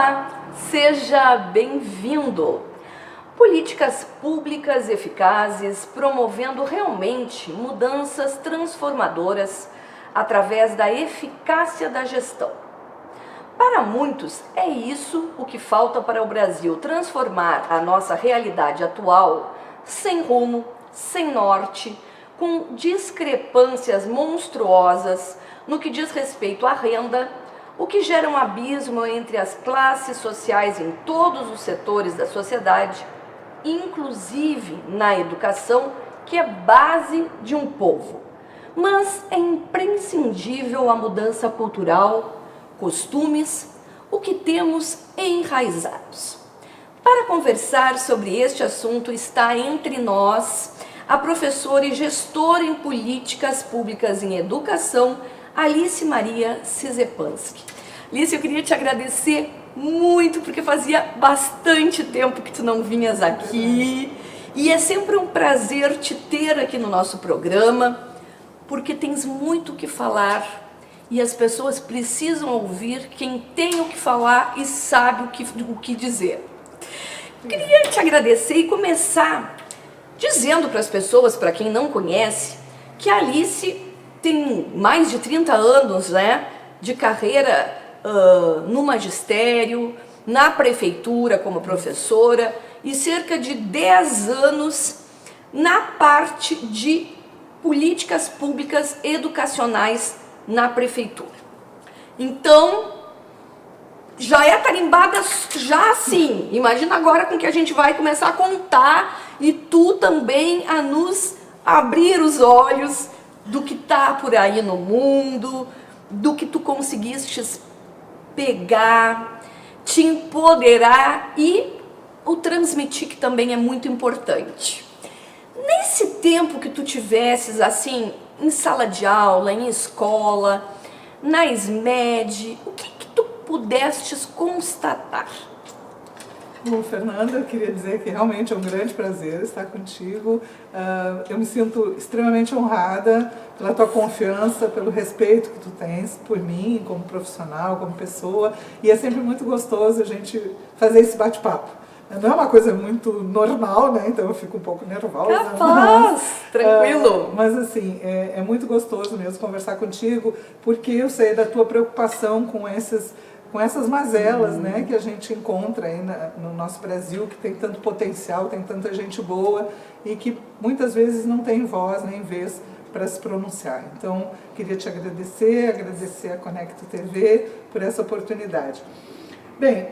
Olá, seja bem-vindo! Políticas públicas eficazes promovendo realmente mudanças transformadoras através da eficácia da gestão. Para muitos, é isso o que falta para o Brasil transformar a nossa realidade atual sem rumo, sem norte, com discrepâncias monstruosas no que diz respeito à renda, o que gera um abismo entre as classes sociais em todos os setores da sociedade, inclusive na educação, que é base de um povo. Mas é imprescindível a mudança cultural, costumes, o que temos enraizados. Para conversar sobre este assunto está entre nós a professora e gestora em políticas públicas em educação, Alice Maria Cizepanski. Alice, eu queria te agradecer muito, porque fazia bastante tempo que tu não vinhas aqui. E é sempre um prazer te ter aqui no nosso programa, porque tens muito o que falar e as pessoas precisam ouvir quem tem o que falar e sabe o que dizer. Eu queria te agradecer e começar dizendo para as pessoas, para quem não conhece, que a Alice tem mais de 30 anos, de carreira no magistério, na prefeitura como professora e cerca de 10 anos na parte de políticas públicas educacionais na prefeitura. Então, já é tarimbada, já sim. Imagina agora com que a gente vai começar a contar e tu também a nos abrir os olhos do que está por aí no mundo, do que tu conseguiste pegar, te empoderar e o transmitir, que também é muito importante. Nesse tempo que tu tivesses assim, em sala de aula, em escola, na SMED, o que tu pudestes constatar? Bom, Fernanda, eu queria dizer que realmente é um grande prazer estar contigo. Eu me sinto extremamente honrada pela tua confiança, pelo respeito que tu tens por mim, como profissional, como pessoa. E é sempre muito gostoso a gente fazer esse bate-papo. Não é uma coisa muito normal, né? Então eu fico um pouco nervosa. Capaz, tranquilo. Mas assim, é muito gostoso mesmo conversar contigo, porque eu sei da tua preocupação com essas mazelas, né, que a gente encontra aí no nosso Brasil, que tem tanto potencial, tem tanta gente boa e que muitas vezes não tem voz nem vez para se pronunciar. Então, queria te agradecer a Conecto TV por essa oportunidade. Bem,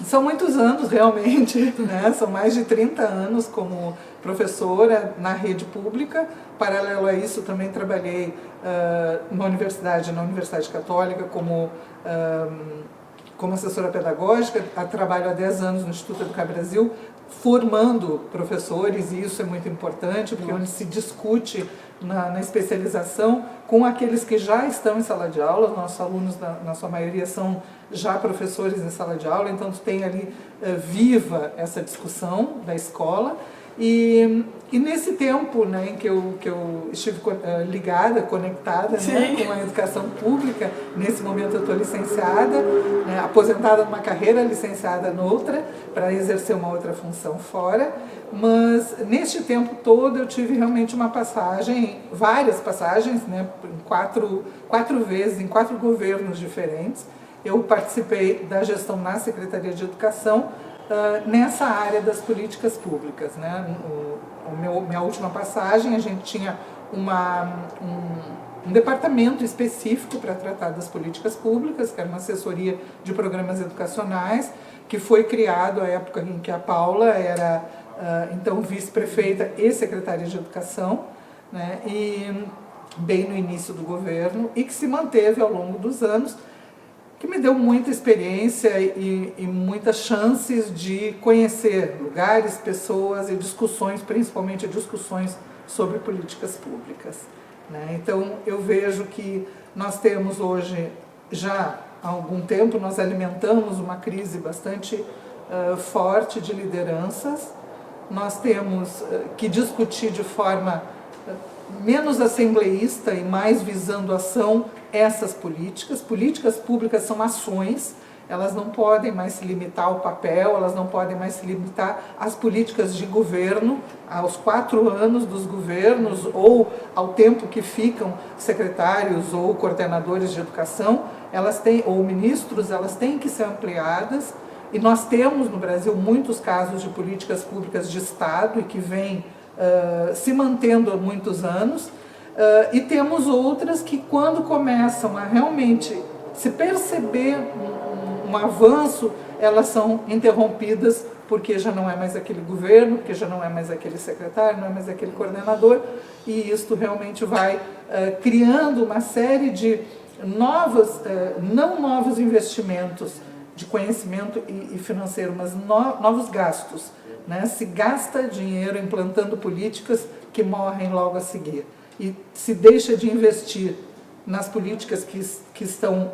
são muitos anos realmente, né? São mais de 30 anos como professora na rede pública. Paralelo a isso, também trabalhei na Universidade Católica como assessora pedagógica. Trabalho há 10 anos no Instituto Educar Brasil, formando professores, e isso é muito importante, porque onde se discute na especialização com aqueles que já estão em sala de aula. Nossos alunos, na sua maioria, são já professores em sala de aula, então tu tem ali viva essa discussão da escola. E nesse tempo, né, em que eu estive ligada, conectada, né, com a educação pública, nesse momento eu estou licenciada, né, aposentada numa carreira, licenciada noutra, para exercer uma outra função fora, mas neste tempo todo eu tive realmente uma passagem, várias passagens, né, quatro vezes, em 4 governos diferentes. Eu participei da gestão na Secretaria de Educação, nessa área das políticas públicas, né? Minha última passagem, a gente tinha um departamento específico para tratar das políticas públicas, que era uma assessoria de programas educacionais, que foi criado à época em que a Paula era, então, vice-prefeita e secretária de Educação, né? E bem no início do governo, e que se manteve ao longo dos anos, que me deu muita experiência e muitas chances de conhecer lugares, pessoas e discussões, principalmente discussões sobre políticas públicas, né? Então, eu vejo que nós temos hoje, já há algum tempo, nós alimentamos uma crise bastante forte de lideranças. Nós temos que discutir de forma menos assembleísta e mais visando ação essas políticas. Políticas públicas são ações, elas não podem mais se limitar ao papel, elas não podem mais se limitar às políticas de governo, aos 4 anos dos governos ou ao tempo que ficam secretários ou coordenadores de educação, elas têm, ou ministros, elas têm que ser ampliadas. E nós temos no Brasil muitos casos de políticas públicas de Estado e que vêm se mantendo há muitos anos, e temos outras que, quando começam a realmente se perceber um avanço, elas são interrompidas porque já não é mais aquele governo, porque já não é mais aquele secretário, não é mais aquele coordenador, e isto realmente vai criando uma série de não novos investimentos de conhecimento e financeiro, mas novos gastos. Né? Se gasta dinheiro implantando políticas que morrem logo a seguir. E se deixa de investir nas políticas que estão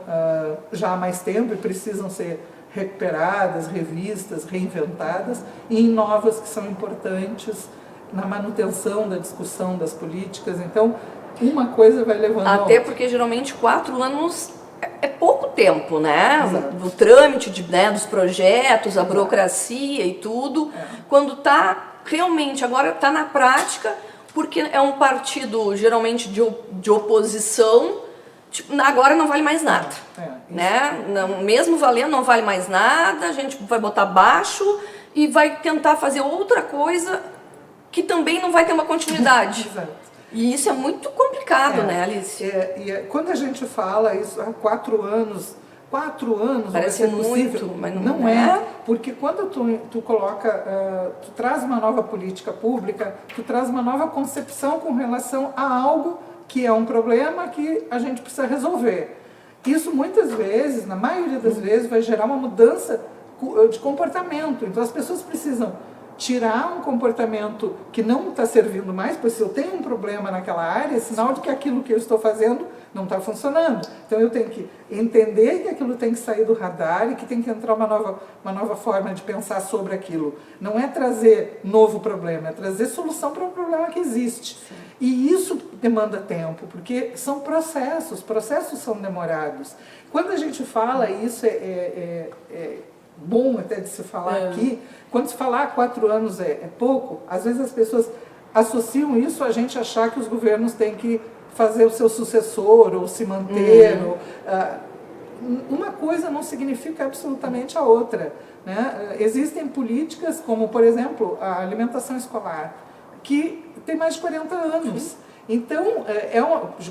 já há mais tempo e precisam ser recuperadas, revistas, reinventadas, e em novas que são importantes na manutenção da discussão das políticas. Então, uma coisa vai levando a outra. Até porque geralmente 4 anos é pouco tempo, né? Exato. O trâmite dos projetos, a burocracia e tudo, quando está realmente, agora está na prática, porque é um partido geralmente de oposição, tipo, agora não vale mais nada, né? Não, mesmo valendo não vale mais nada, a gente vai botar baixo e vai tentar fazer outra coisa que também não vai ter uma continuidade. Exato. E isso é muito complicado, né, Alice? Quando a gente fala isso há 4 anos, 4 anos parece vai ser possível, muito, mas não é, porque quando tu coloca, tu traz uma nova política pública, tu traz uma nova concepção com relação a algo que é um problema que a gente precisa resolver. Isso muitas vezes, na maioria das vezes, vai gerar uma mudança de comportamento. Então as pessoas precisam tirar um comportamento que não está servindo mais, pois se eu tenho um problema naquela área, é sinal de que aquilo que eu estou fazendo não está funcionando. Então eu tenho que entender que aquilo tem que sair do radar e que tem que entrar uma nova forma de pensar sobre aquilo. Não é trazer novo problema, é trazer solução para um problema que existe. Sim. E isso demanda tempo, porque são processos são demorados. Quando a gente fala, isso é bom até de se falar aqui, quando se falar 4 anos é pouco, às vezes as pessoas associam isso a gente achar que os governos têm que fazer o seu sucessor ou se manter. Uma coisa não significa absolutamente a outra. Né? Existem políticas como, por exemplo, a alimentação escolar, que tem mais de 40 anos. Então,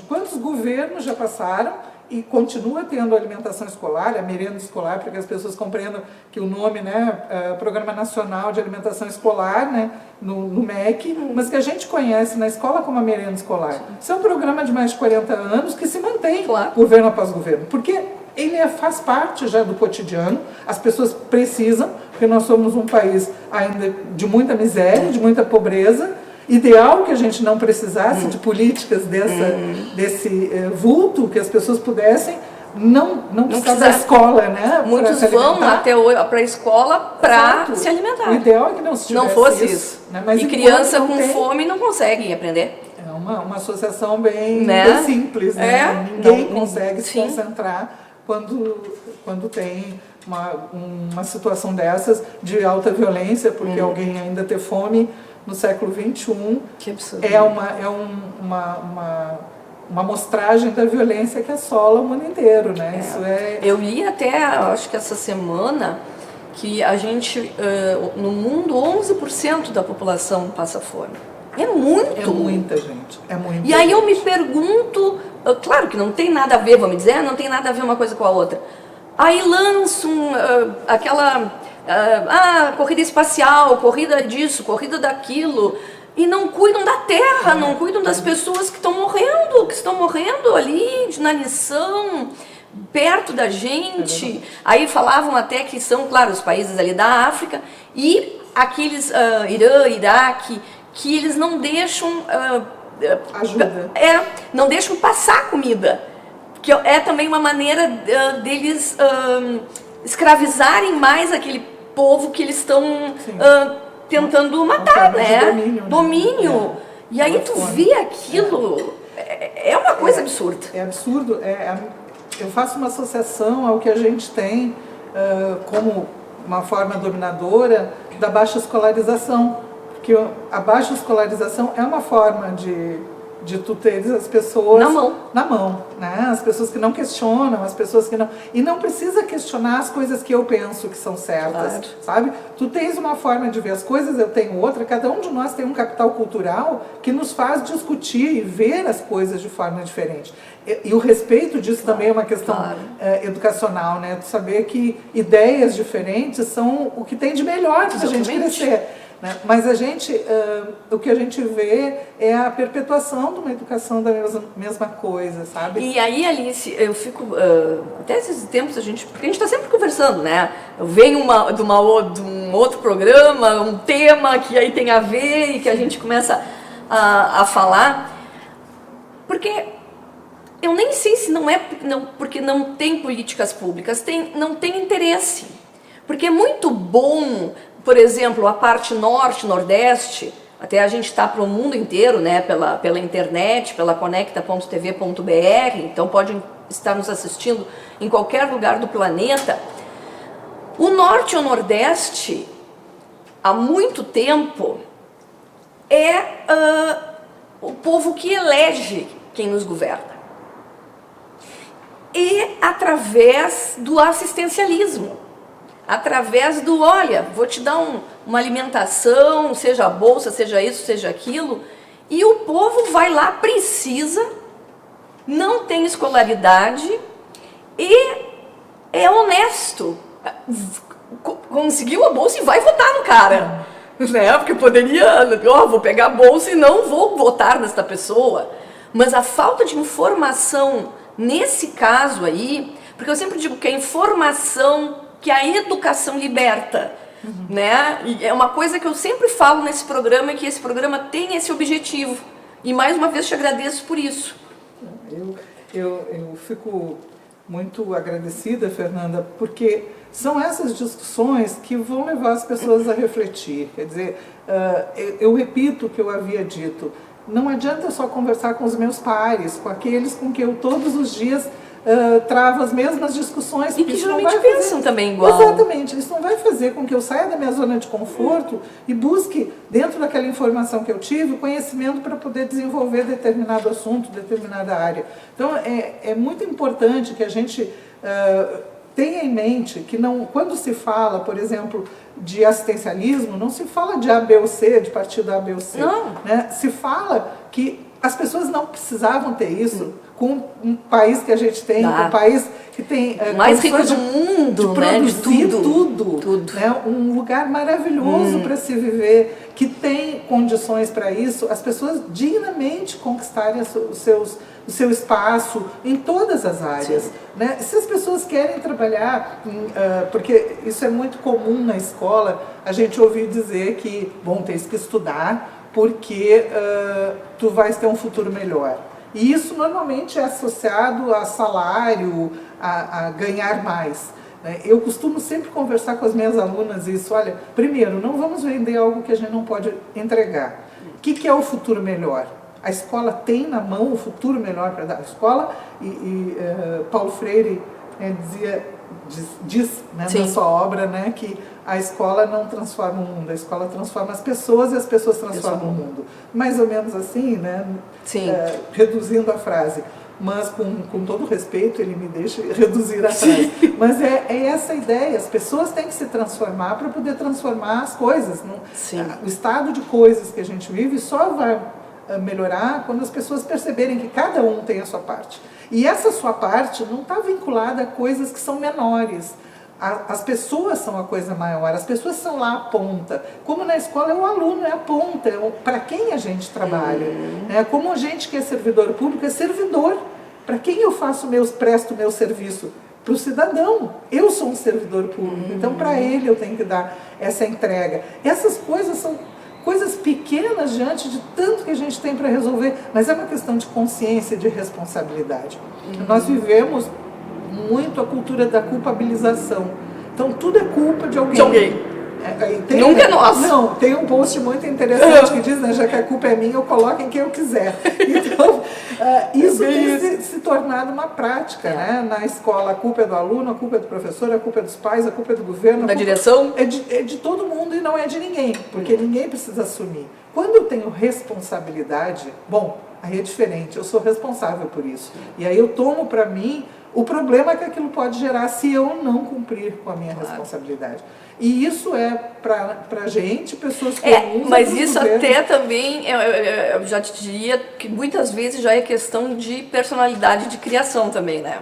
quantos governos já passaram e continua tendo alimentação escolar, a merenda escolar, para que as pessoas compreendam que o nome, né, Programa Nacional de Alimentação Escolar, né, no MEC, mas que a gente conhece na escola como a merenda escolar. Isso é um programa de mais de 40 anos que se mantém, governo após governo, porque ele faz parte já do cotidiano, as pessoas precisam, porque nós somos um país ainda de muita miséria, de muita pobreza. Ideal que a gente não precisasse de políticas desse vulto, que as pessoas pudessem não precisar da escola, né? Muitos vão até para a escola para se alimentar. O ideal é que não se tivesse fosse isso. Né? Mas e criança com fome não consegue aprender. É uma associação bem simples, né? Ninguém consegue se concentrar quando tem uma situação dessas de alta violência, porque alguém ainda ter fome no século XXI é uma mostragem da violência que assola o mundo inteiro, né? Eu li até, acho que essa semana, que a gente, no mundo, 11% da população passa fome. É muito! É muita gente, é muita E aí eu me pergunto, claro que não tem nada a ver, vamos dizer, não tem nada a ver uma coisa com a outra. Aí lançam aquela... corrida espacial, corrida disso, corrida daquilo, e não cuidam da terra, não cuidam das pessoas que estão morrendo ali de inanição, perto da gente. Aí falavam até que são, claro, os países ali da África, e aqueles Irã, Iraque, que eles não deixam... ajuda. Não deixam passar comida, que é também uma maneira deles escravizarem mais aquele povo que eles estão tentando matar, né? Domínio. E aí tu vê aquilo, é uma coisa absurda. É absurdo. Eu faço uma associação ao que a gente tem como uma forma dominadora da baixa escolarização, porque a baixa escolarização é uma forma de tu teres as pessoas na mão, né? As pessoas que não questionam, as pessoas que não... E não precisa questionar as coisas que eu penso que são certas, claro. Sabe? Tu tens uma forma de ver as coisas, eu tenho outra, cada um de nós tem um capital cultural que nos faz discutir e ver as coisas de forma diferente. E o respeito disso também é uma questão educacional, né? Tu saber que ideias diferentes são o que tem de melhor para a gente crescer. Né? Mas o que a gente vê é a perpetuação de uma educação da mesma coisa, sabe? E aí, Alice, eu fico, até esses tempos, porque a gente está sempre conversando, né? Eu venho de um outro programa, um tema que aí tem a ver e que a gente começa a falar, porque eu nem sei se não é porque não tem políticas públicas, não tem interesse, porque é muito bom. Por exemplo, a parte norte, nordeste, até a gente está para o mundo inteiro, né, pela internet, pela conecta.tv.br, então podem estar nos assistindo em qualquer lugar do planeta. O norte e o nordeste, há muito tempo, é o povo que elege quem nos governa. E através do assistencialismo. Através do, olha, vou te dar uma alimentação, seja a bolsa, seja isso, seja aquilo, e o povo vai lá, precisa, não tem escolaridade e é honesto, conseguiu a bolsa e vai votar no cara, né? Porque poderia, vou pegar a bolsa e não vou votar nesta pessoa, mas a falta de informação nesse caso aí, porque eu sempre digo que a informação, que a educação liberta, né? E é uma coisa que eu sempre falo nesse programa, que esse programa tem esse objetivo. E mais uma vez te agradeço por isso. Eu fico muito agradecida, Fernanda, porque são essas discussões que vão levar as pessoas a refletir. Quer dizer, eu repito o que eu havia dito, não adianta só conversar com os meus pares, com aqueles com quem eu todos os dias travo as mesmas discussões. E que geralmente pensam também igual. Exatamente, isso não vai fazer com que eu saia da minha zona de conforto e busque, dentro daquela informação que eu tive, conhecimento para poder desenvolver determinado assunto, determinada área. Então, é muito importante que a gente tenha em mente que quando se fala, por exemplo, de assistencialismo, não se fala de A, B ou C, de partido A, B ou C. Não. Né? Se fala que as pessoas não precisavam ter isso com um país que a gente tem, com um país que tem mais rico do mundo, de produzir, né? tudo. Né? Um lugar maravilhoso para se viver, que tem condições para isso, as pessoas dignamente conquistarem o seu espaço em todas as áreas. Né? Se as pessoas querem trabalhar, porque isso é muito comum na escola, a gente ouvir dizer que, bom, tens que estudar, porque tu vais ter um futuro melhor. E isso normalmente é associado a salário, a ganhar mais. Né? Eu costumo sempre conversar com as minhas alunas isso, olha, primeiro, não vamos vender algo que a gente não pode entregar. O que é o futuro melhor? A escola tem na mão o futuro melhor para dar. A escola, Paulo Freire diz né, na sua obra, né, que a escola não transforma o mundo, a escola transforma as pessoas e as pessoas transformam o mundo. Mais ou menos assim, né? Reduzindo a frase. Mas com todo respeito, ele me deixa reduzir a frase. Mas é essa ideia, as pessoas têm que se transformar para poder transformar as coisas. O estado de coisas que a gente vive só vai melhorar quando as pessoas perceberem que cada um tem a sua parte. E essa sua parte não está vinculada a coisas que são menores. As pessoas são a coisa maior, as pessoas são lá a ponta. Como na escola, o aluno é a ponta, para quem a gente trabalha. Né? Como a gente que é servidor público é servidor. Para quem eu presto meu serviço? Para o cidadão. Eu sou um servidor público, então para ele eu tenho que dar essa entrega. Essas coisas são coisas pequenas diante de tanto que a gente tem para resolver, mas é uma questão de consciência, de responsabilidade. Nós vivemos muito a cultura da culpabilização. Então tudo é culpa de alguém. Nunca é nosso. Não, tem um post muito interessante que diz, né, já que a culpa é minha, eu coloco em quem eu quiser. Então, isso tem se tornado uma prática, né? Na escola, a culpa é do aluno, a culpa é do professor, a culpa é dos pais, a culpa é do governo. Da direção? É de todo mundo e não é de ninguém, porque ninguém precisa assumir. Quando eu tenho responsabilidade, bom, aí é diferente, eu sou responsável por isso. E aí eu tomo para mim o problema que aquilo pode gerar se eu não cumprir com a minha responsabilidade. E isso é para gente, pessoas comuns. Mas isso até também, eu já te diria que muitas vezes já é questão de personalidade de criação também, né?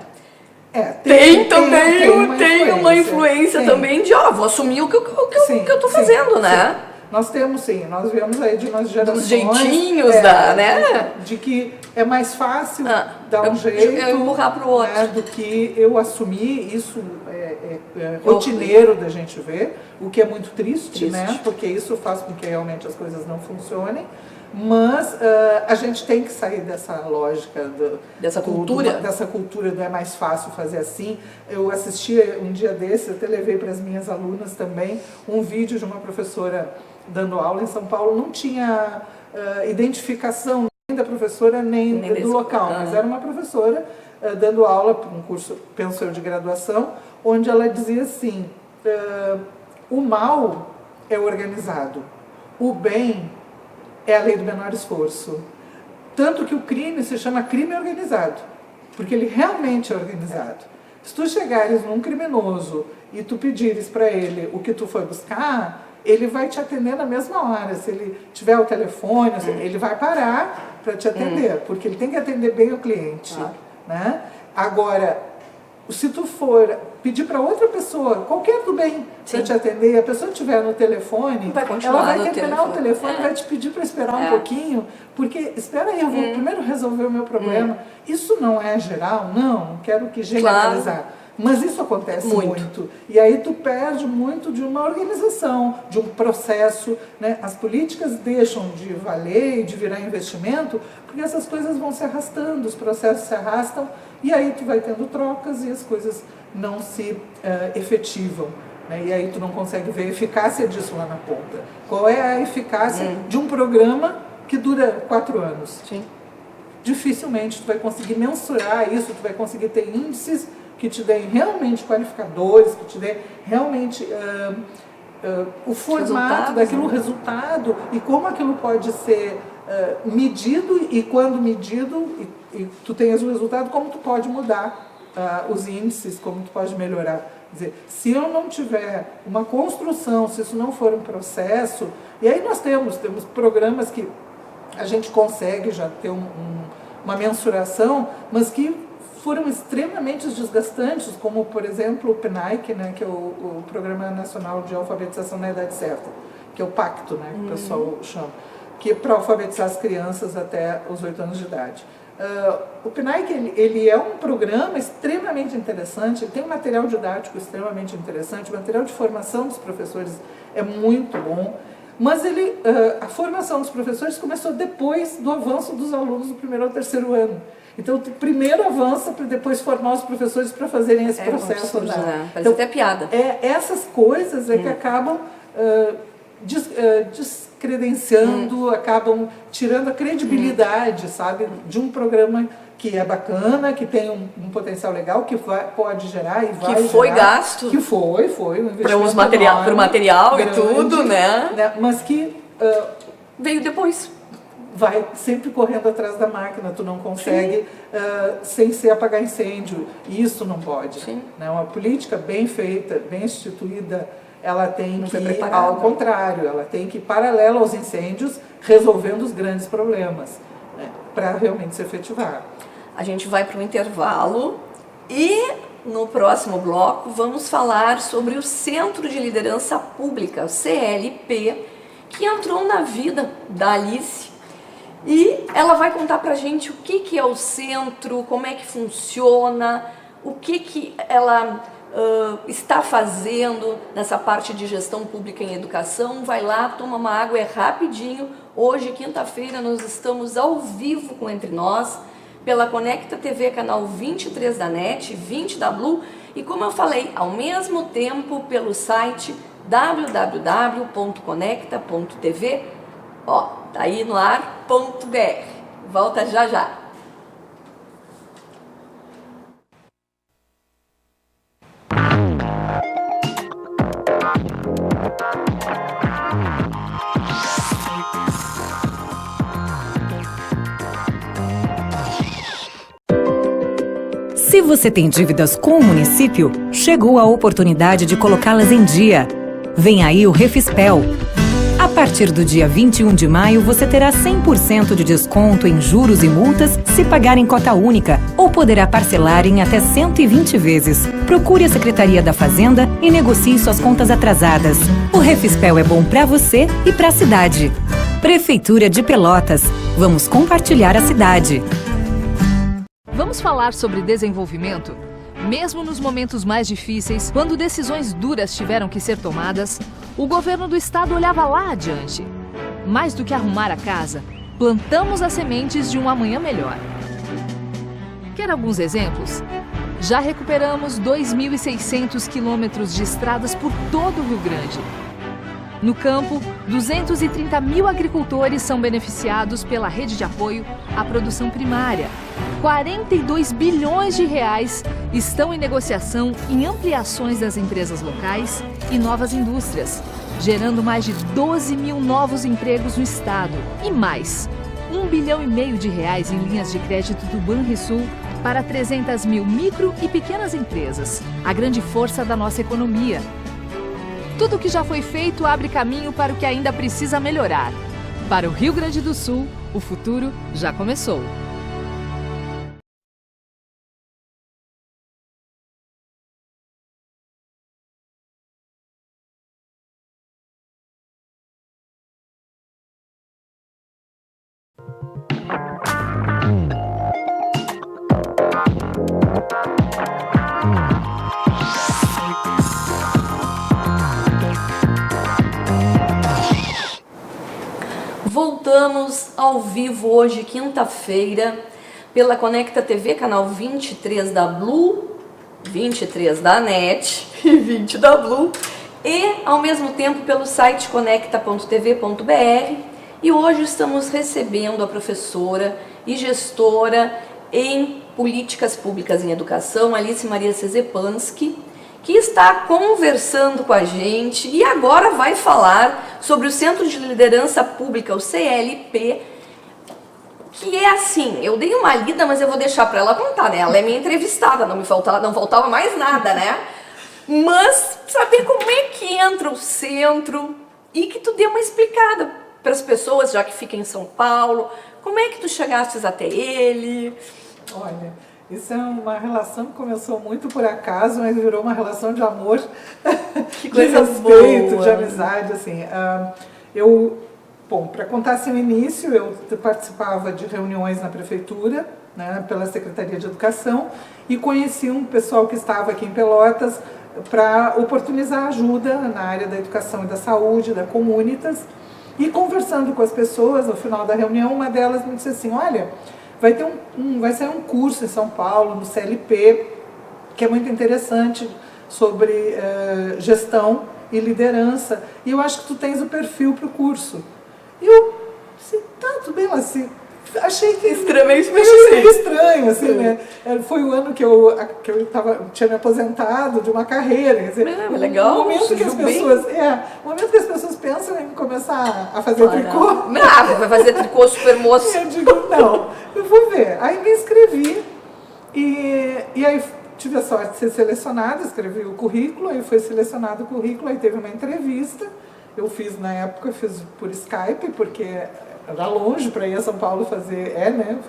Tem uma influência também de, vou assumir o que eu tô fazendo, né? Sim. Nós temos, sim, nós viemos aí de umas gerações... Dos jeitinhos, né? De que é mais fácil dar um jeito... Eu empurrar pro outro. Né, do que eu assumir, isso é rotineiro da gente ver, o que é muito triste, né? Porque isso faz com que realmente as coisas não funcionem. Mas a gente tem que sair dessa lógica dessa cultura do é mais fácil fazer assim. Eu assisti um dia desses, até levei para as minhas alunas também um vídeo de uma professora dando aula em São Paulo. Não tinha identificação nem da professora nem do local, mas era uma professora dando aula para um curso, penso eu, de graduação, onde ela dizia assim, o mal é organizado, o bem é a lei do menor esforço. Tanto que o crime se chama crime organizado, porque ele realmente é organizado. Se tu chegares num criminoso e tu pedires para ele o que tu foi buscar, ele vai te atender na mesma hora. Se ele tiver o telefone, ele vai parar para te atender, porque ele tem que atender bem o cliente. Né? Agora, se tu for pedir para outra pessoa, qualquer do bem, para te atender, e a pessoa estiver no telefone, ela vai terminar o telefone, vai te pedir para esperar um pouquinho, porque, espera aí, eu vou primeiro resolver o meu problema. Isso não é geral? Não quero que generalizar. Mas isso acontece muito. E aí tu perde muito de uma organização, de um processo. Né? As políticas deixam de valer e de virar investimento, porque essas coisas vão se arrastando, os processos se arrastam, e aí tu vai tendo trocas e as coisas não se efetivam. Né? E aí tu não consegue ver a eficácia disso lá na ponta. Qual é a eficácia de um programa que dura 4 anos? Sim. Dificilmente tu vai conseguir mensurar isso, tu vai conseguir ter índices que te deem realmente qualificadores, que te deem realmente o formato daquilo, o resultado, e como aquilo pode ser medido, e quando medido, e tu tens o resultado, como tu pode mudar os índices, como tu pode melhorar. Quer dizer, se eu não tiver uma construção, se isso não for um processo, e aí nós temos programas que a gente consegue já ter uma mensuração, mas que foram extremamente desgastantes, como, por exemplo, o PNAEC, né, que é o Programa Nacional de Alfabetização na Idade Certa, que é o PACTO, né, que o pessoal chama, que é para alfabetizar as crianças até os 8 anos de idade. O PNAEC, ele é um programa extremamente interessante, tem um material didático extremamente interessante, o material de formação dos professores é muito bom, mas a formação dos professores começou depois do avanço dos alunos do 1º ao 3º ano. Então, tu primeiro avança para depois formar os professores para fazerem esse processo. Né? Parece até piada. Essas coisas que acabam descredenciando, acabam tirando a credibilidade, sabe, de um programa que é bacana, que tem um potencial legal, que pode gerar e vai que foi gerar, gasto. Que foi um investimento para o material grande, e tudo, né? Mas que veio depois. Vai sempre correndo atrás da máquina, tu não consegue sem ser apagar incêndio, e isso não pode. Né? Uma política bem feita, bem instituída, ela tem que ir ao contrário, ela tem que ir paralela aos incêndios, resolvendo os grandes problemas, né? Para realmente se efetivar. A gente vai para um intervalo e no próximo bloco vamos falar sobre o Centro de Liderança Pública, o CLP, que entrou na vida da Alice. E ela vai contar pra gente o que é o centro, como é que funciona, o que ela está fazendo nessa parte de gestão pública em educação. Vai lá, toma uma água, é rapidinho. Hoje, quinta-feira, nós estamos ao vivo com Entre Nós, pela Conecta TV, canal 23 da NET, 20 da Blue, e como eu falei, ao mesmo tempo pelo site www.conecta.tv, ó, tá aí no ar.br. Volta já já. Se você tem dívidas com o município, chegou a oportunidade de colocá-las em dia. Vem aí o Refispel. A partir do dia 21 de maio, você terá 100% de desconto em juros e multas se pagar em cota única ou poderá parcelar em até 120 vezes. Procure a Secretaria da Fazenda e negocie suas contas atrasadas. O Refispel é bom para você e para a cidade. Prefeitura de Pelotas. Vamos compartilhar a cidade. Vamos falar sobre desenvolvimento? Mesmo nos momentos mais difíceis, quando decisões duras tiveram que ser tomadas, o governo do estado olhava lá adiante. Mais do que arrumar a casa, plantamos as sementes de um amanhã melhor. Quer alguns exemplos? Já recuperamos 2.600 quilômetros de estradas por todo o Rio Grande. No campo, 230 mil agricultores são beneficiados pela rede de apoio à produção primária. 42 bilhões de reais estão em negociação em ampliações das empresas locais e novas indústrias, gerando mais de 12 mil novos empregos no estado. E mais, 1,5 bilhão de reais em linhas de crédito do Banrisul para 300 mil micro e pequenas empresas, a grande força da nossa economia. Tudo o que já foi feito abre caminho para o que ainda precisa melhorar. Para o Rio Grande do Sul, o futuro já começou. Voltamos ao vivo hoje, quinta-feira, pela Conecta TV, canal 23 da Blue, 23 da NET e 20 da Blue, e ao mesmo tempo pelo site conecta.tv.br. E hoje estamos recebendo a professora e gestora em Políticas Públicas em Educação, Alice Maria Cezepanski, que está conversando com a gente e agora vai falar sobre o Centro de Liderança Pública, o CLP, que é assim, eu dei uma lida, mas eu vou deixar para ela contar, né? Ela é minha entrevistada, não faltava mais nada, né? Mas saber como é que entra o centro e que tu dê uma explicada para as pessoas, já que fica em São Paulo, como é que tu chegastes até ele? Olha, isso é uma relação que começou muito por acaso, mas virou uma relação de amor, Que coisa de respeito, boa. de amizade, assim. Bom, para contar assim o início, eu participava de reuniões na prefeitura, né, pela Secretaria de Educação, e conheci um pessoal que estava aqui em Pelotas para oportunizar ajuda na área da educação e da saúde, da Comunitas, e conversando com as pessoas, no final da reunião, uma delas me disse assim, olha, vai sair um curso em São Paulo, no CLP, que é muito interessante, sobre gestão e liderança, e eu acho que tu tens o perfil para o curso. E eu disse, tá, tudo bem, mas assim, achei que Extremamente meio estranho, assim, né? Foi o ano que eu tinha me aposentado de uma carreira, quer dizer, legal, o momento que as pessoas pensam em começar a fazer tricô. Vai fazer tricô super moço. Eu digo, não, eu vou ver. Aí me inscrevi e aí tive a sorte de ser selecionada, escrevi o currículo, aí foi selecionado o currículo, aí teve uma entrevista. Eu fiz, na época, por Skype, porque era longe para ir a São Paulo fazer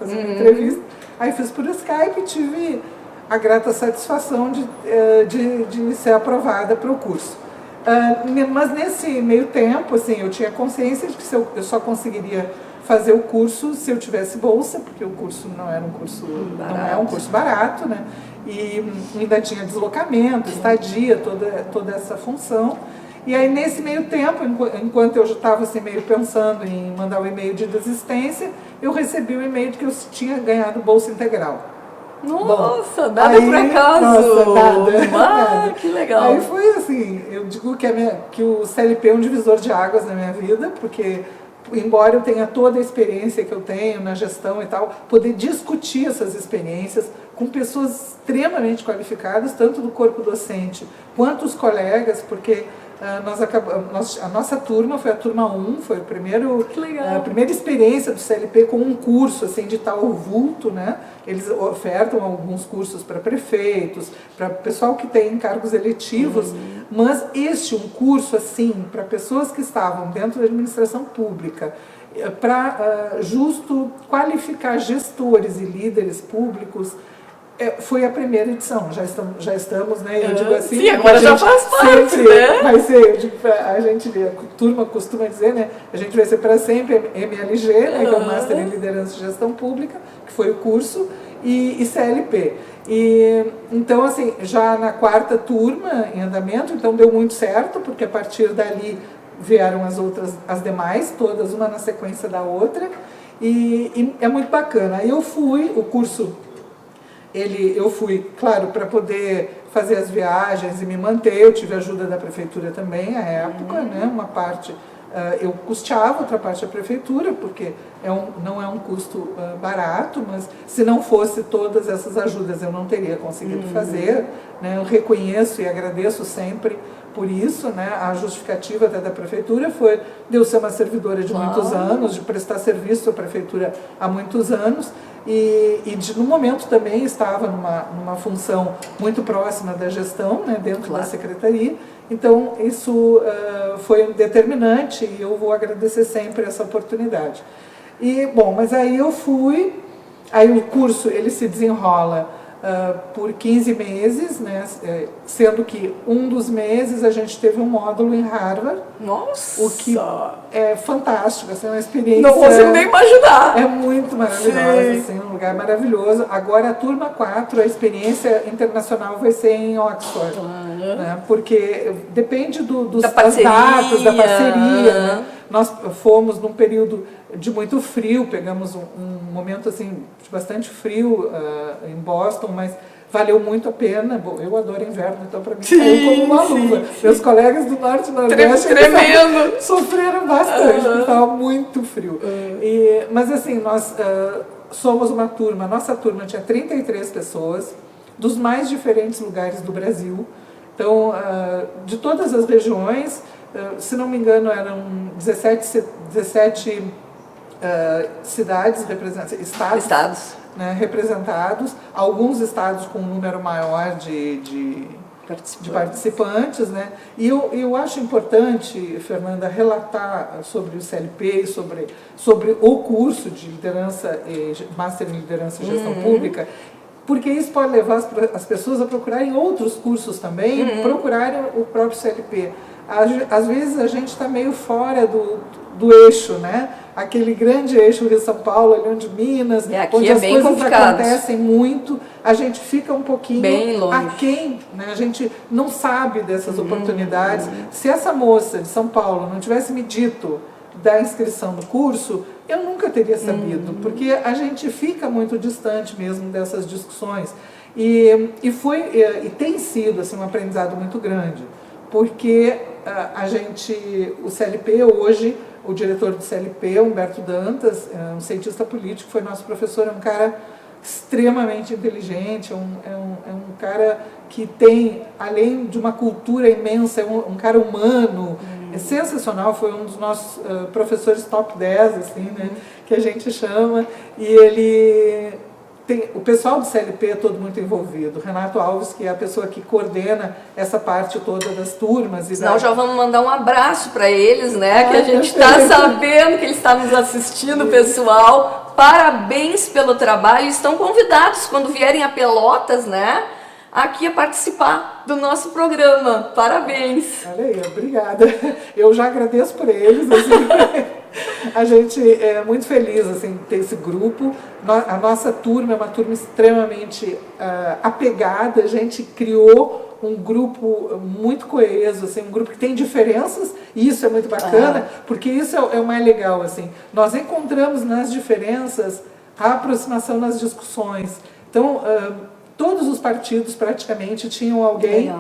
uma entrevista. Aí fiz por Skype e tive a grata satisfação de ser aprovada para o curso. Mas nesse meio tempo, assim, eu tinha consciência de que eu só conseguiria fazer o curso se eu tivesse bolsa, porque o curso não é um curso barato, né? E ainda tinha deslocamento, estadia, toda essa função. E aí, nesse meio tempo, enquanto eu já estava assim, meio pensando em mandar o e-mail de desistência, eu recebi o e-mail de que eu tinha ganhado bolsa integral. Nossa, nada por acaso. Nossa, nada. Ah, que legal. Aí foi assim, eu digo que o CLP é um divisor de águas na minha vida, porque embora eu tenha toda a experiência que eu tenho na gestão e tal, poder discutir essas experiências com pessoas extremamente qualificadas, tanto do corpo docente quanto os colegas, porque a nossa turma foi a turma 1, foi a primeira experiência do CLP com um curso assim, de tal vulto, né? Eles ofertam alguns cursos para prefeitos, para pessoal que tem cargos eletivos, mas um curso assim, para pessoas que estavam dentro da administração pública, para justo qualificar gestores e líderes públicos, foi a primeira edição, já estamos, né? Eu digo assim, sim, agora já faz parte, né? Vai ser, eu digo, a turma costuma dizer, né? A gente vai ser para sempre MLG, né? Que é o Master em Liderança e Gestão Pública, que foi o curso, e CLP. Então, assim, já na 4ª turma em andamento, então deu muito certo, porque a partir dali vieram as demais, todas uma na sequência da outra, e é muito bacana. Aí eu fui, o curso... eu fui, claro, para poder fazer as viagens e me manter, eu tive ajuda da prefeitura também, à época, né? Uma parte eu custeava, outra parte a prefeitura, porque não é um custo barato, mas se não fosse todas essas ajudas eu não teria conseguido fazer, né? Eu reconheço e agradeço sempre por isso, né? A justificativa até da prefeitura foi de eu ser uma servidora de muitos anos, de prestar serviço à prefeitura há muitos anos, no momento também estava numa função muito próxima da gestão, né, dentro da secretaria. Então isso foi determinante e eu vou agradecer sempre essa oportunidade. Mas aí eu fui, aí o curso ele se desenrola por 15 meses, né, sendo que um dos meses a gente teve um módulo em Harvard. Nossa! O que é fantástico, assim, é uma experiência... Não consigo nem imaginar! É muito maravilhosa, assim, um lugar maravilhoso. Agora a turma 4, a experiência internacional vai ser em Oxford, né, porque depende das datas, da parceria, né? Nós fomos num período de muito frio, pegamos um momento assim, de bastante frio em Boston, mas valeu muito a pena. Bom, eu adoro inverno, então para mim caiu como uma luva. Meus colegas do Norte e Nordeste sofreram bastante, porque estava muito frio. Mas assim, nós somos uma turma, nossa turma tinha 33 pessoas, dos mais diferentes lugares do Brasil. Então, de todas as regiões, se não me engano, eram 17 cidades, estados. Né, representados, alguns estados com um número maior de participantes, né? E eu acho importante, Fernanda, relatar sobre o CLP, sobre o curso de liderança, Master em Liderança e Gestão Pública, porque isso pode levar as pessoas a procurarem outros cursos também, procurarem o próprio CLP. Às vezes a gente está meio fora do eixo, né? Aquele grande eixo Rio-São Paulo, ali onde Minas, onde as coisas acontecem muito, a gente fica um pouquinho aquém, né? A gente não sabe dessas oportunidades. Se essa moça de São Paulo não tivesse me dito da inscrição do curso, eu nunca teria sabido, porque a gente fica muito distante mesmo dessas discussões. E tem sido assim, um aprendizado muito grande, porque o CLP hoje, o diretor do CLP, Humberto Dantas, um cientista político, foi nosso professor, é um cara extremamente inteligente, é um cara que tem, além de uma cultura imensa, é um cara humano, é sensacional, foi um dos nossos professores top 10, assim, né, que a gente chama, e ele... O pessoal do CLP é todo muito envolvido. Renato Alves, que é a pessoa que coordena essa parte toda das turmas. Senão já vamos mandar um abraço para eles, né? Que a gente está sabendo que ele está nos assistindo, pessoal. Parabéns pelo trabalho. Estão convidados, quando vierem a Pelotas, né? Aqui a participar do nosso programa. Parabéns. Olha aí, obrigada. Eu já agradeço por eles. Assim. A gente é muito feliz assim, ter esse grupo. A nossa turma é uma turma extremamente apegada. A gente criou um grupo muito coeso, assim, um grupo que tem diferenças, e isso é muito bacana, porque isso é o mais legal. Assim. Nós encontramos nas diferenças a aproximação nas discussões. Então, todos os partidos praticamente tinham alguém,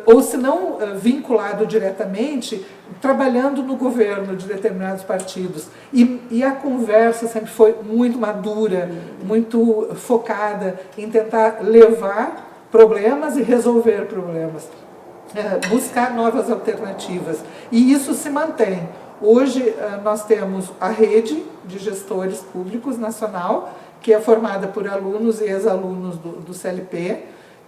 ou se não vinculado diretamente, trabalhando no governo de determinados partidos. E a conversa sempre foi muito madura, muito focada em tentar levar problemas e resolver problemas, buscar novas alternativas. E isso se mantém. Hoje nós temos a rede de gestores públicos nacional, que é formada por alunos e ex-alunos do CLP,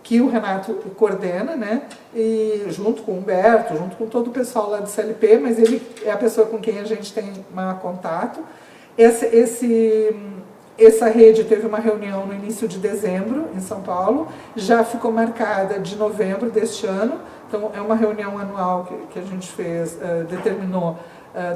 que o Renato coordena, né? E junto com o Humberto, junto com todo o pessoal lá do CLP, mas ele é a pessoa com quem a gente tem maior contato. Essa rede teve uma reunião no início de dezembro, em São Paulo, já ficou marcada de novembro deste ano, então é uma reunião anual que a gente fez, determinou,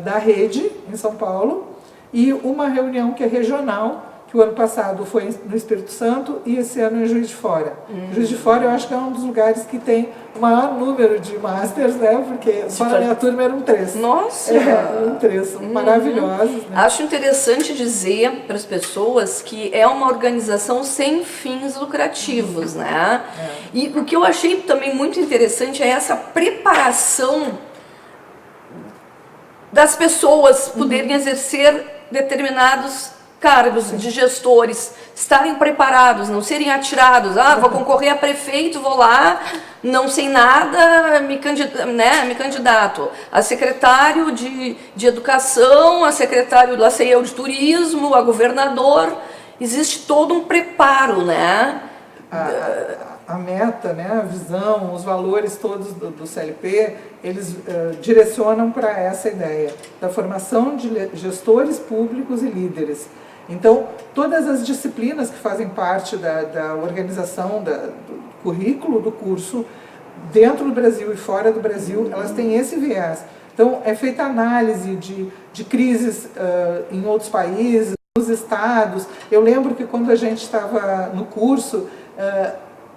da rede em São Paulo, e uma reunião que é regional, que o ano passado foi no Espírito Santo e esse ano em Juiz de Fora. Juiz de Fora eu acho que é um dos lugares que tem o maior número de masters, né? Porque só na minha turma eram 3. Nossa! Eram 3, maravilhosos. Né? Acho interessante dizer para as pessoas que é uma organização sem fins lucrativos, né? E o que eu achei também muito interessante é essa preparação das pessoas poderem exercer determinados cargos de gestores, estarem preparados, não serem atirados. Vou concorrer a prefeito, vou lá, não sei nada, me candidato a secretário de educação, a secretário, lá sei eu, de turismo, a governador. Existe todo um preparo, né? A meta, né, a visão, os valores todos do CLP, eles direcionam para essa ideia da formação de gestores públicos e líderes. Então, todas as disciplinas que fazem parte da organização do currículo do curso, dentro do Brasil e fora do Brasil, elas têm esse viés. Então, é feita análise de crises em outros países, nos estados. Eu lembro que quando a gente estava no curso,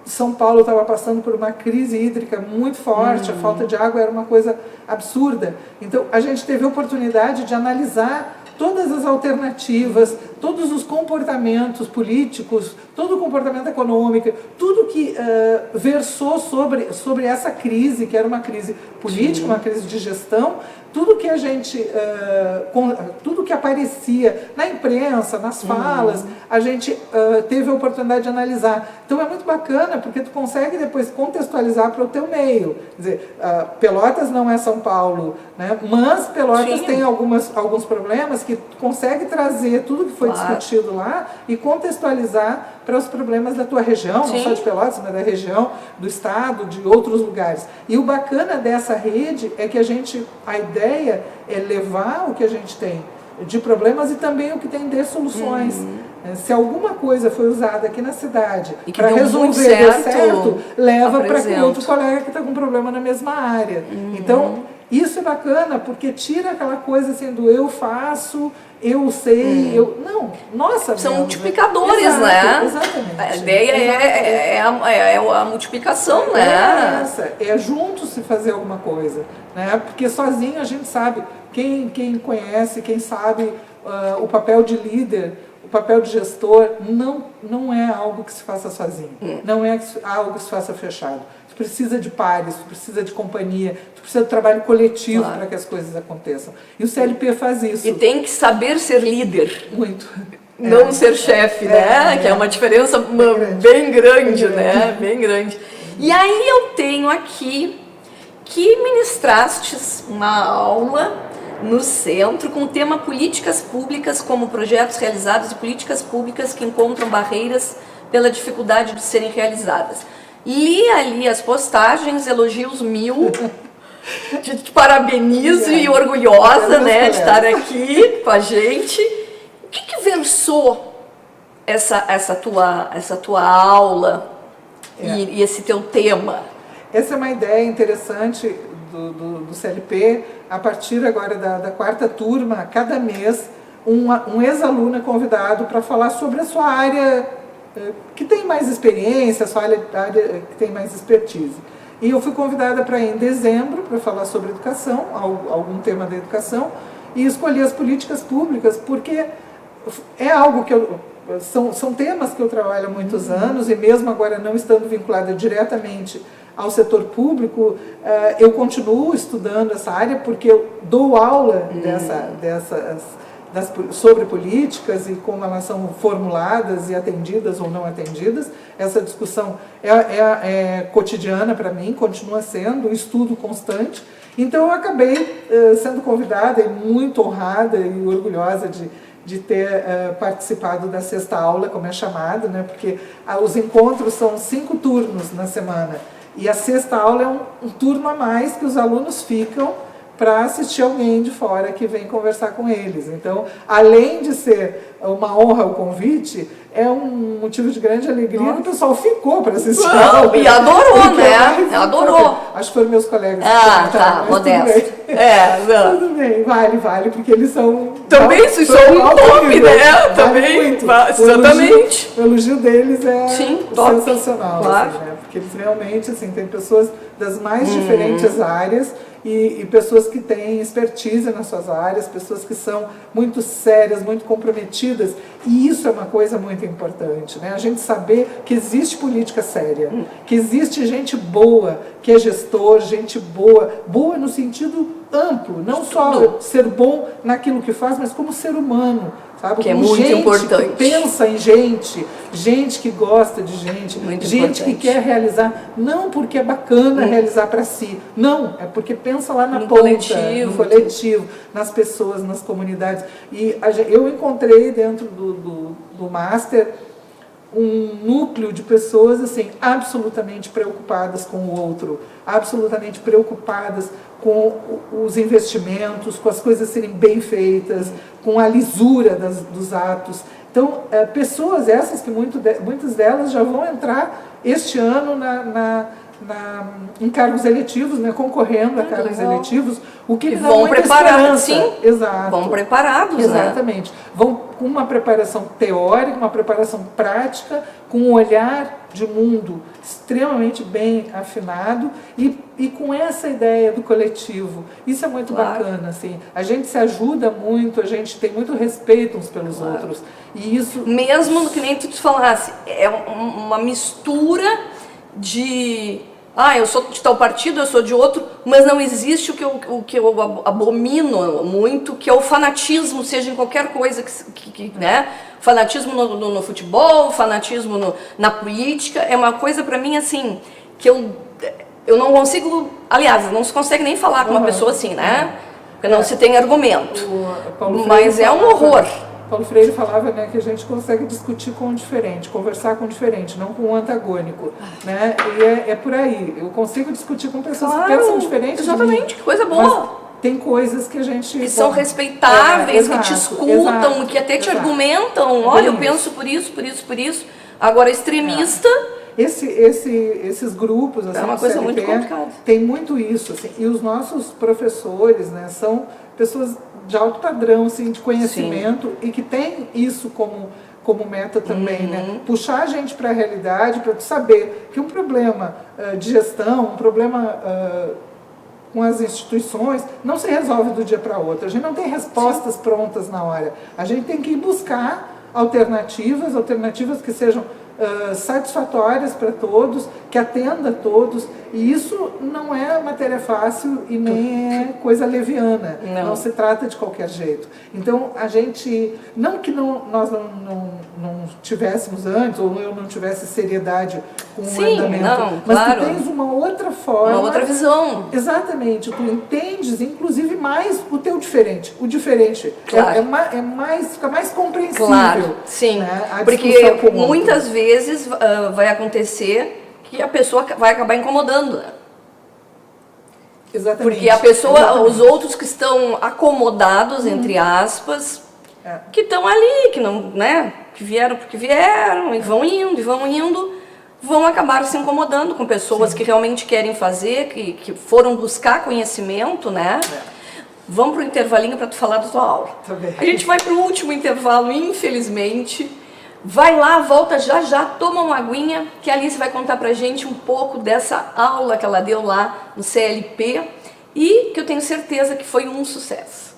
São Paulo estava passando por uma crise hídrica muito forte, a falta de água era uma coisa absurda. Então, a gente teve a oportunidade de analisar todas as alternativas, todos os comportamentos políticos, todo o comportamento econômico, tudo que versou sobre essa crise, que era uma crise política, uma crise de gestão, tudo que a gente, tudo que aparecia na imprensa, nas falas, a gente teve a oportunidade de analisar. Então é muito bacana, porque tu consegue depois contextualizar para o teu meio. Quer dizer, Pelotas não é São Paulo, né? Mas Pelotas tem alguns problemas que tu consegue trazer tudo que foi discutido lá e contextualizar para os problemas da tua região, não só de Pelotas, mas da região, do estado, de outros lugares. E o bacana dessa rede é que a ideia é levar o que a gente tem de problemas e também o que tem de soluções. Se alguma coisa foi usada aqui na cidade para resolver deu certo, leva para que outro colega que está com problema na mesma área. Então, isso é bacana porque tira aquela coisa assim do eu faço, eu sei, não, nossa. São multiplicadores, né? Exatamente. A ideia é a multiplicação, né? É junto se fazer alguma coisa, né? Porque sozinho a gente sabe, quem conhece, quem sabe o papel de líder, o papel de gestor, não é algo que se faça sozinho, não é algo que se faça fechado. Tu precisa de pares, tu precisa de companhia, tu precisa de trabalho coletivo para que as coisas aconteçam. E o CLP faz isso. E tem que saber ser líder. Muito. Não ser chefe, né? Que é uma diferença bem grande, né? Bem grande. E aí eu tenho aqui que ministrastes uma aula no centro com o tema políticas públicas como projetos realizados e políticas públicas que encontram barreiras pela dificuldade de serem realizadas. Li ali as postagens, elogios 1000, te parabenizo e orgulhosa, né, de estar aqui com a gente. O que versou essa tua aula e esse teu tema? Essa é uma ideia interessante do CLP. A partir agora da 4ª turma, cada mês, um ex-aluno é convidado para falar sobre a sua área que tem mais experiência, a sua área que tem mais expertise. E eu fui convidada para ir em dezembro para falar sobre educação, algum tema da educação, e escolhi as políticas públicas porque é algo que são temas que eu trabalho há muitos anos, e mesmo agora não estando vinculada diretamente ao setor público, eu continuo estudando essa área, porque eu dou aula sobre políticas e como elas são formuladas e atendidas ou não atendidas. Essa discussão é cotidiana para mim, continua sendo um estudo constante. Então eu acabei sendo convidada e muito honrada e orgulhosa de ter participado da 6ª aula, como é chamado, né? Porque os encontros são 5 turnos na semana, e a 6ª aula é um turno a mais que os alunos ficam para assistir alguém de fora que vem conversar com eles. Então, além de ser uma honra o convite, é um motivo de grande alegria que o pessoal ficou para assistir a aula. E adorou, né? Adorou. Acho que foram meus colegas. Tá, modesto. Tudo bem, vale, porque eles são... Também, vocês são um top, né? Também, exatamente. O elogio deles é top. Sensacional, Claro. Assim, né? Porque eles realmente, assim, tem pessoas das mais diferentes áreas, e pessoas que têm expertise nas suas áreas, pessoas que são muito sérias, muito comprometidas, e isso é uma coisa muito importante, né? A gente saber que existe política séria, que existe gente boa, que é gestor, gente boa no sentido amplo, não só ser bom naquilo que faz, mas como ser humano, sabe? Que é muito importante. Que pensa em gente que gosta de gente, muito gente importante. que quer realizar, não porque é bacana realizar para si, não, é porque pensa lá na No ponta, coletivo. no coletivo, nas pessoas, nas comunidades. E eu encontrei dentro do Master um núcleo de pessoas assim absolutamente preocupadas com o outro, absolutamente preocupadas com os investimentos, com as coisas serem bem feitas, com a lisura dos atos. Então, pessoas essas que muitas delas já vão entrar este ano em cargos eletivos, né, concorrendo a cargos eletivos, o que dá muita esperança. Sim, exato. Vão preparados, exatamente. Né? Vão com uma preparação teórica, uma preparação prática, com um olhar de mundo extremamente bem afinado e com essa ideia do coletivo. Isso é muito bacana, assim. A gente se ajuda muito, a gente tem muito respeito uns pelos outros. E isso... Mesmo que nem tu te falasse, é uma mistura de... eu sou de tal partido, eu sou de outro, mas não existe o que eu abomino muito, que é o fanatismo, seja em qualquer coisa, né? Fanatismo no futebol, fanatismo na política, é uma coisa para mim assim, que eu não consigo, aliás, não se consegue nem falar com uma pessoa assim, né? Porque não se tem argumento, mas é um horror. Paulo Freire falava, né, que a gente consegue discutir com o diferente, conversar com o diferente, não com o antagônico, né? E é por aí. Eu consigo discutir com pessoas que pensam diferente. Exatamente, que coisa boa. Tem coisas que a gente... Que são respeitáveis, que te escutam, que até te argumentam. Olha, eu penso por isso. Agora, extremista... Esses grupos, assim, é uma coisa muito complicada. Tem muito isso, assim, e os nossos professores, né, são pessoas de alto padrão, assim, de conhecimento, e que tem isso como meta também, né? Puxar a gente para a realidade, para saber que um problema de gestão, um problema com as instituições, não se resolve do dia para outro. A gente não tem respostas prontas na hora. A gente tem que ir buscar alternativas que sejam satisfatórias para todos, que atenda a todos, e isso não é matéria fácil e nem é coisa leviana, não se trata de qualquer jeito. Então, a gente, não que nós não tivéssemos antes, ou eu não tivesse seriedade com o andamento, mas tu tens uma outra forma, uma outra visão. Exatamente, tu entendes, inclusive, mais o teu diferente. O diferente fica mais compreensível. Claro, sim, né, porque muitas vezes vai acontecer que a pessoa vai acabar incomodando, né? Exatamente. Porque a pessoa, os outros que estão acomodados, entre aspas, que estão ali, que não, né, que vieram porque vieram, e vão indo, vão acabar se incomodando com pessoas que realmente querem fazer, que foram buscar conhecimento, né? Vamos para o intervalinho para tu falar da tua aula. Tá bem. A gente vai para o último intervalo, infelizmente. Vai lá, volta já, toma uma aguinha, que a Alice vai contar pra gente um pouco dessa aula que ela deu lá no CLP e que eu tenho certeza que foi um sucesso.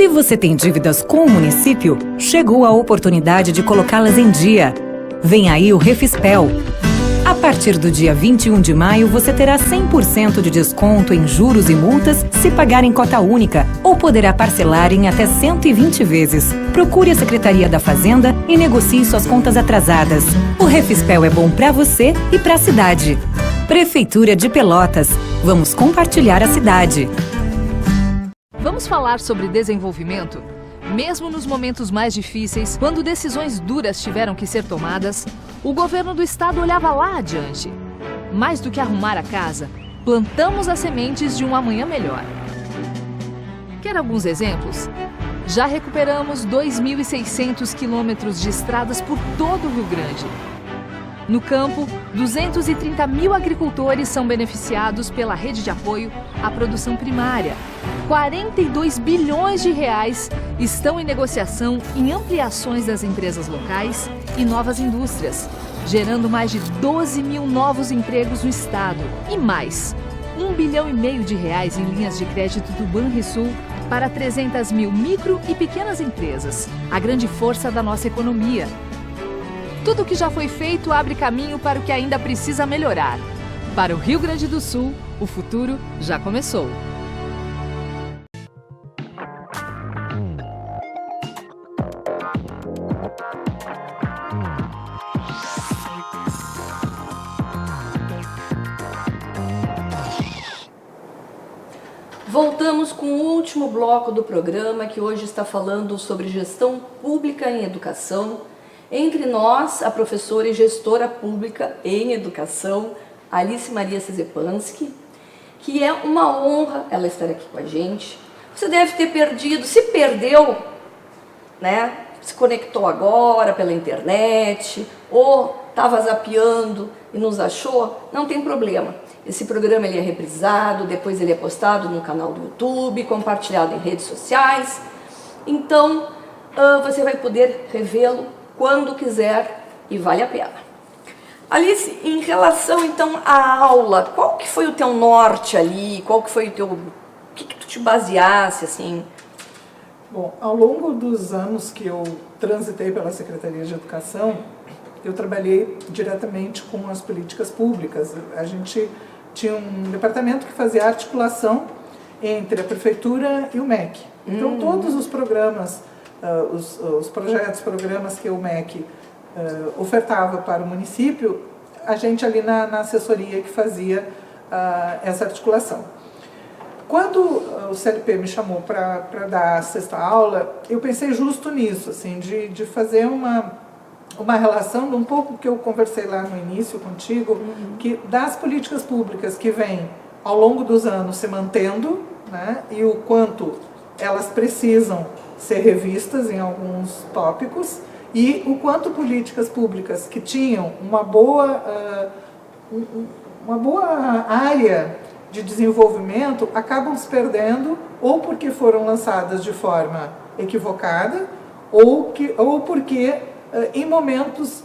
Se você tem dívidas com o município, chegou a oportunidade de colocá-las em dia. Vem aí o Refispel. A partir do dia 21 de maio, você terá 100% de desconto em juros e multas se pagar em cota única ou poderá parcelar em até 120 vezes. Procure a Secretaria da Fazenda e negocie suas contas atrasadas. O Refispel é bom para você e para a cidade. Prefeitura de Pelotas. Vamos compartilhar a cidade. Vamos falar sobre desenvolvimento? Mesmo nos momentos mais difíceis, quando decisões duras tiveram que ser tomadas, o governo do estado olhava lá adiante. Mais do que arrumar a casa, plantamos as sementes de um amanhã melhor. Quer alguns exemplos? Já recuperamos 2.600 quilômetros de estradas por todo o Rio Grande. No campo, 230 mil agricultores são beneficiados pela rede de apoio à produção primária. 42 bilhões de reais estão em negociação em ampliações das empresas locais e novas indústrias, gerando mais de 12 mil novos empregos no estado. E mais, 1,5 bilhão de reais em linhas de crédito do Banrisul para 300 mil micro e pequenas empresas, a grande força da nossa economia. Tudo o que já foi feito abre caminho para o que ainda precisa melhorar. Para o Rio Grande do Sul, o futuro já começou. Voltamos com o último bloco do programa, que hoje está falando sobre gestão pública em educação. Entre nós, a professora e gestora pública em educação, Alice Maria Cezepanski, que é uma honra ela estar aqui com a gente. Você deve ter perdido, se perdeu, né? Se conectou agora pela internet, ou estava zapeando e nos achou, não tem problema. Esse programa ele é reprisado, depois ele é postado no canal do YouTube, compartilhado em redes sociais. Então, você vai poder revê-lo quando quiser e vale a pena. Alice, em relação então à aula, qual que foi o teu norte ali? Qual que foi o teu... O que tu te baseasse, assim? Bom, ao longo dos anos que eu transitei pela Secretaria de Educação, eu trabalhei diretamente com as políticas públicas. A gente tinha um departamento que fazia articulação entre a Prefeitura e o MEC. Então, todos os programas, os projetos, programas que o MEC ofertava para o município, a gente ali na assessoria que fazia essa articulação. Quando o CLP me chamou para dar a sexta aula, eu pensei justo nisso, assim, de fazer uma relação, um pouco que eu conversei lá no início contigo, que das políticas públicas que vêm ao longo dos anos se mantendo, né, e o quanto elas precisam ser revistas em alguns tópicos, e o quanto políticas públicas que tinham uma boa área de desenvolvimento acabam se perdendo, ou porque foram lançadas de forma equivocada, ou porque em momentos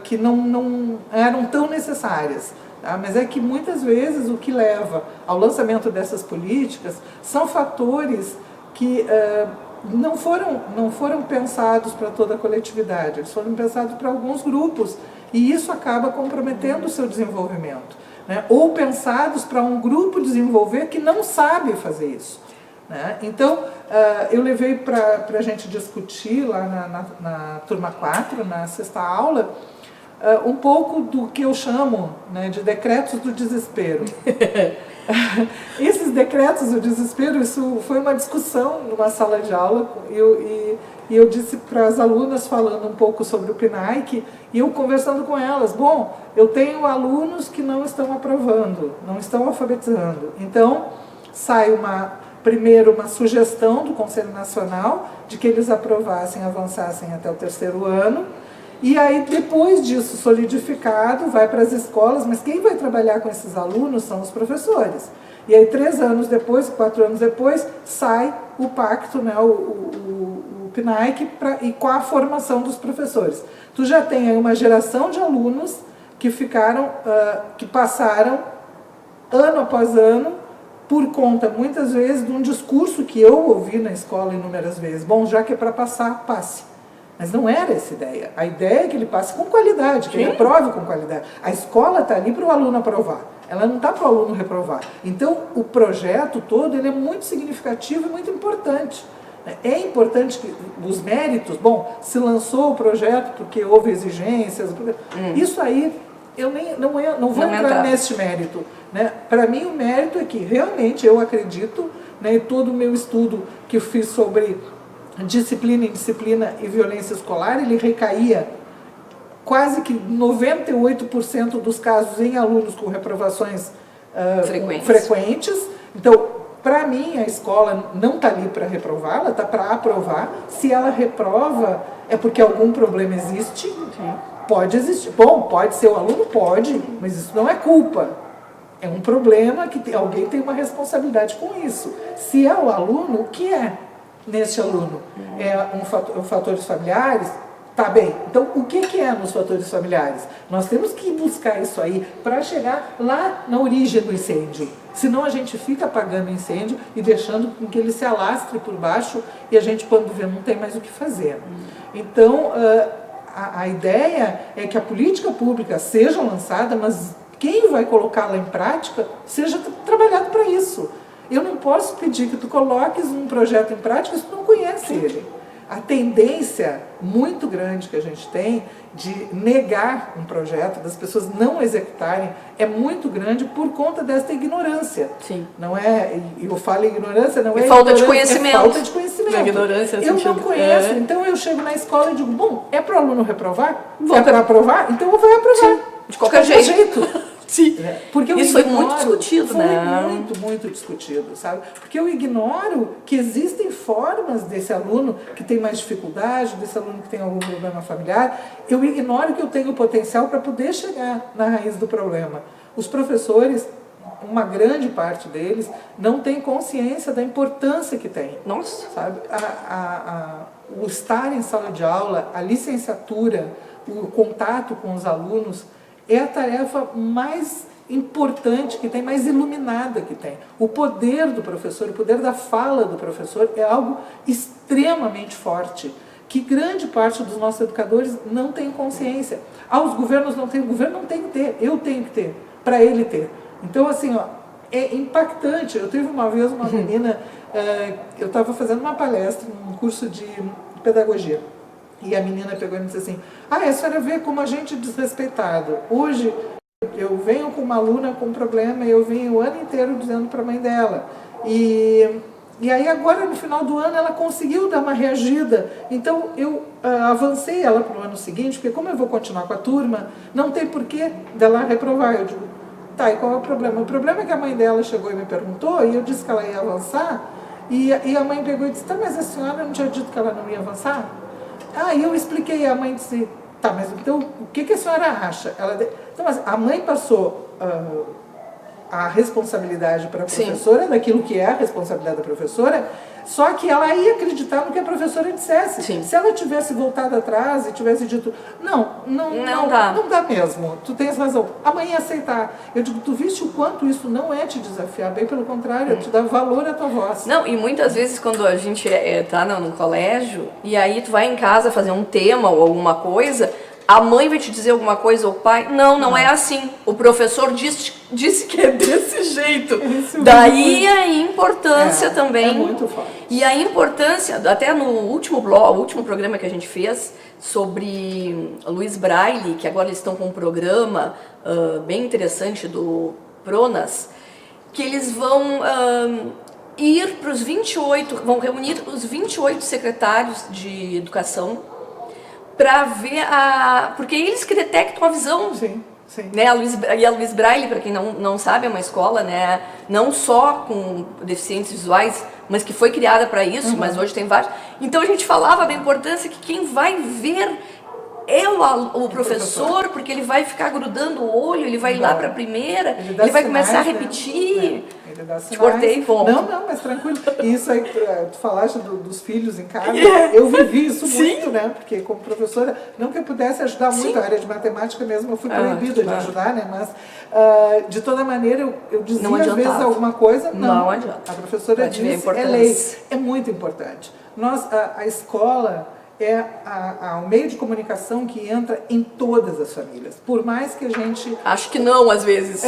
que não eram tão necessárias. Tá? Mas é que muitas vezes o que leva ao lançamento dessas políticas são fatores que não foram pensados para toda a coletividade, eles foram pensados para alguns grupos, e isso acaba comprometendo o seu desenvolvimento, né? Ou pensados para um grupo desenvolver que não sabe fazer isso, né? Então, eu levei para a gente discutir lá na turma 4, na sexta aula, um pouco do que eu chamo, né, de decretos do desespero. Esses decretos do desespero, isso foi uma discussão numa sala de aula, e eu disse para as alunas, falando um pouco sobre o PNAEC, e eu conversando com elas, bom, eu tenho alunos que não estão aprovando, não estão alfabetizando, então sai primeiro uma sugestão do Conselho Nacional de que eles aprovassem, avançassem até o 3º ano, e aí depois disso solidificado vai para as escolas, mas quem vai trabalhar com esses alunos são os professores. E aí 3 anos depois, 4 anos depois, sai o pacto, né, o PNAEC, e com a formação dos professores. Tu já tem aí uma geração de alunos que passaram ano após ano por conta, muitas vezes, de um discurso que eu ouvi na escola inúmeras vezes. Bom, já que é para passar, passe. Mas não era essa a ideia. A ideia é que ele passe com qualidade, que ele aprove com qualidade. A escola está ali para o aluno aprovar. Ela não está para o aluno reprovar. Então, o projeto todo ele é muito significativo e muito importante. É importante que os méritos, bom, se lançou o projeto porque houve exigências, isso aí eu não vou entrar nesse mérito. Né? Para mim, o mérito é que realmente eu acredito, né, todo o meu estudo que eu fiz sobre disciplina, indisciplina e violência escolar, ele recaía quase que 98% dos casos em alunos com reprovações frequentes. Então, para mim, a escola não está ali para reprovar, ela está para aprovar. Se ela reprova, é porque algum problema existe. Sim. Pode existir. Bom, pode ser o aluno, pode, mas isso não é culpa. É um problema que alguém tem uma responsabilidade com isso. Se é o aluno, o que é nesse aluno? É fatores familiares? Tá bem. Então, o que é nos fatores familiares? Nós temos que buscar isso aí para chegar lá na origem do incêndio. Senão a gente fica apagando o incêndio e deixando com que ele se alastre por baixo e a gente, quando vê, não tem mais o que fazer. Então, a ideia é que a política pública seja lançada, mas quem vai colocá-la em prática seja trabalhado para isso. Eu não posso pedir que tu coloques um projeto em prática se tu não conhece ele. A tendência muito grande que a gente tem de negar um projeto, das pessoas não executarem, é muito grande por conta dessa ignorância. Sim. Não é, eu falo ignorância, não é falta de conhecimento. É falta de conhecimento. Ignorância, eu não conheço, então eu chego na escola e digo, bom, é para o aluno reprovar? É para aprovar? Então eu vou aprovar. Sim. De qualquer jeito. Sim. Porque isso foi muito discutido, né? Foi muito discutido, sabe? Porque eu ignoro que existem formas desse aluno que tem mais dificuldade, desse aluno que tem algum problema familiar, eu ignoro que eu tenho potencial para poder chegar na raiz do problema. Os professores, uma grande parte deles, não tem consciência da importância que tem. Nossa! Sabe? O estar em sala de aula, a licenciatura, o contato com os alunos, é a tarefa mais importante que tem, mais iluminada que tem. O poder do professor, o poder da fala do professor é algo extremamente forte, que grande parte dos nossos educadores não tem consciência. Os governos não têm, o governo não tem que ter, eu tenho que ter, para ele ter. Então, assim, ó, é impactante. Eu tive uma vez uma menina, eu estava fazendo uma palestra num curso de pedagogia. E a menina pegou e me disse assim, a senhora vê como a gente é desrespeitado. Hoje eu venho com uma aluna com um problema e eu venho o ano inteiro dizendo para a mãe dela. E aí agora no final do ano ela conseguiu dar uma reagida. Então eu avancei ela para o ano seguinte, porque como eu vou continuar com a turma, não tem porquê dela reprovar. Eu digo, tá, e qual é o problema? O problema é que a mãe dela chegou e me perguntou e eu disse que ela ia avançar. E a mãe pegou e disse, tá, mas a senhora não tinha dito que ela não ia avançar? E eu expliquei, a mãe disse, tá, mas então o que a senhora acha? Então, mas a mãe passou a responsabilidade para a professora, daquilo que é a responsabilidade da professora, só que ela ia acreditar no que a professora dissesse. Sim. Se ela tivesse voltado atrás e tivesse dito, não dá mesmo, tu tens razão, a mãe ia aceitar. Eu digo, tu viste o quanto isso não é te desafiar, bem pelo contrário, é te dar valor à tua voz. Não, e muitas vezes quando a gente tá no colégio, e aí tu vai em casa fazer um tema ou alguma coisa, a mãe vai te dizer alguma coisa, ou o pai, não é assim. O professor disse que é desse jeito. Daí a importância também. É muito forte. E a importância, até no último programa que a gente fez sobre Luiz Braille, que agora eles estão com um programa bem interessante do Pronas, que eles vão ir para os 28, vão reunir os 28 secretários de educação para ver porque eles que detectam a visão. Sim, sim. Né? A Luiz Braille, para quem não sabe, é uma escola, né, não só com deficientes visuais, mas que foi criada para isso, mas hoje tem vários. Então a gente falava da importância que quem vai ver é o professor, porque ele vai ficar grudando o olho, ele vai lá para a primeira, ele vai começar a repetir. Ele dá sinais. Te cortei, volta. Não, mas tranquilo. E isso aí, tu falaste dos filhos em casa, eu vivi isso muito, né? Porque como professora, não que eu pudesse ajudar muito, a área de matemática mesmo, eu fui proibida de ajudar, né? Mas, de toda maneira, eu dizia às vezes alguma coisa, não adianta. A professora disse, é lei. É muito importante. A escola é o meio de comunicação que entra em todas as famílias. Por mais que a gente... Acho que não, às vezes.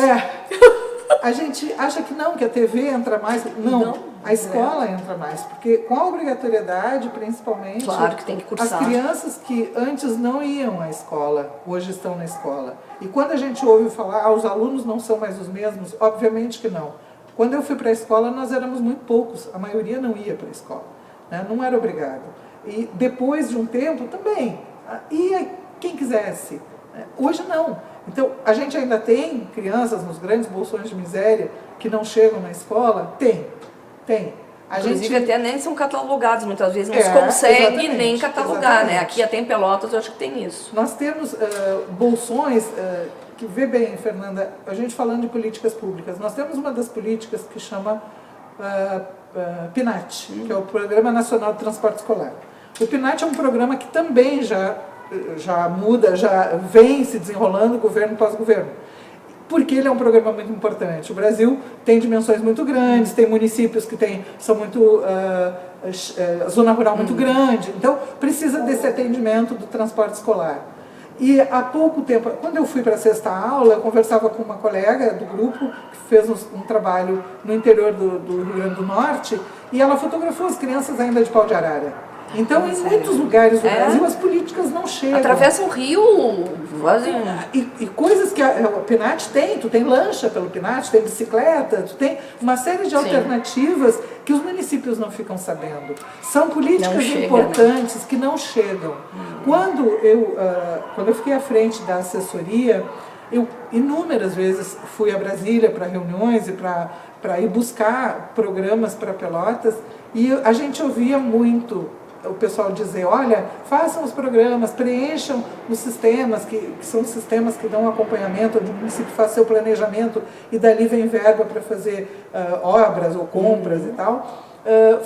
A gente acha que não, que a TV entra mais. Não, a escola entra mais. Porque com a obrigatoriedade, principalmente, claro que tem que cursar. As crianças que antes não iam à escola, hoje estão na escola. E quando a gente ouve falar, os alunos não são mais os mesmos, obviamente que não. Quando eu fui para a escola, nós éramos muito poucos. A maioria não ia para a escola, né? Não era obrigado. E depois de um tempo, também, ia quem quisesse. Hoje não. Então, a gente ainda tem crianças nos grandes bolsões de miséria que não chegam na escola? Tem. Inclusive, até nem são catalogados, muitas vezes não se consegue nem catalogar, né? Aqui até em Pelotas eu acho que tem isso. Nós temos bolsões, que vê bem, Fernanda, a gente falando de políticas públicas, nós temos uma das políticas que chama PNAT, que é o Programa Nacional de Transporte Escolar. O PNAT é um programa que também já muda, já vem se desenrolando governo após governo. Porque ele é um programa muito importante. O Brasil tem dimensões muito grandes, tem municípios que são muito... zona rural muito grande. Então, precisa desse atendimento do transporte escolar. E há pouco tempo, quando eu fui para a sexta aula, eu conversava com uma colega do grupo que fez um trabalho no interior do Rio Grande do Norte, e ela fotografou as crianças ainda de pau de arara. Então, em muitos lugares do Brasil, as políticas não chegam. Atravessa o rio, fazem... E coisas que o PNAT tem, tu tem lancha pelo PNAT, tem bicicleta, tu tem uma série de alternativas que os municípios não ficam sabendo. São políticas importantes que não chegam. Quando eu fiquei à frente da assessoria, eu inúmeras vezes fui a Brasília para reuniões e para ir buscar programas para Pelotas, e a gente ouvia muito o pessoal dizer, olha, façam os programas, preencham os sistemas, que são sistemas que dão acompanhamento, onde o município faz seu planejamento e dali vem verba para fazer obras ou compras e tal.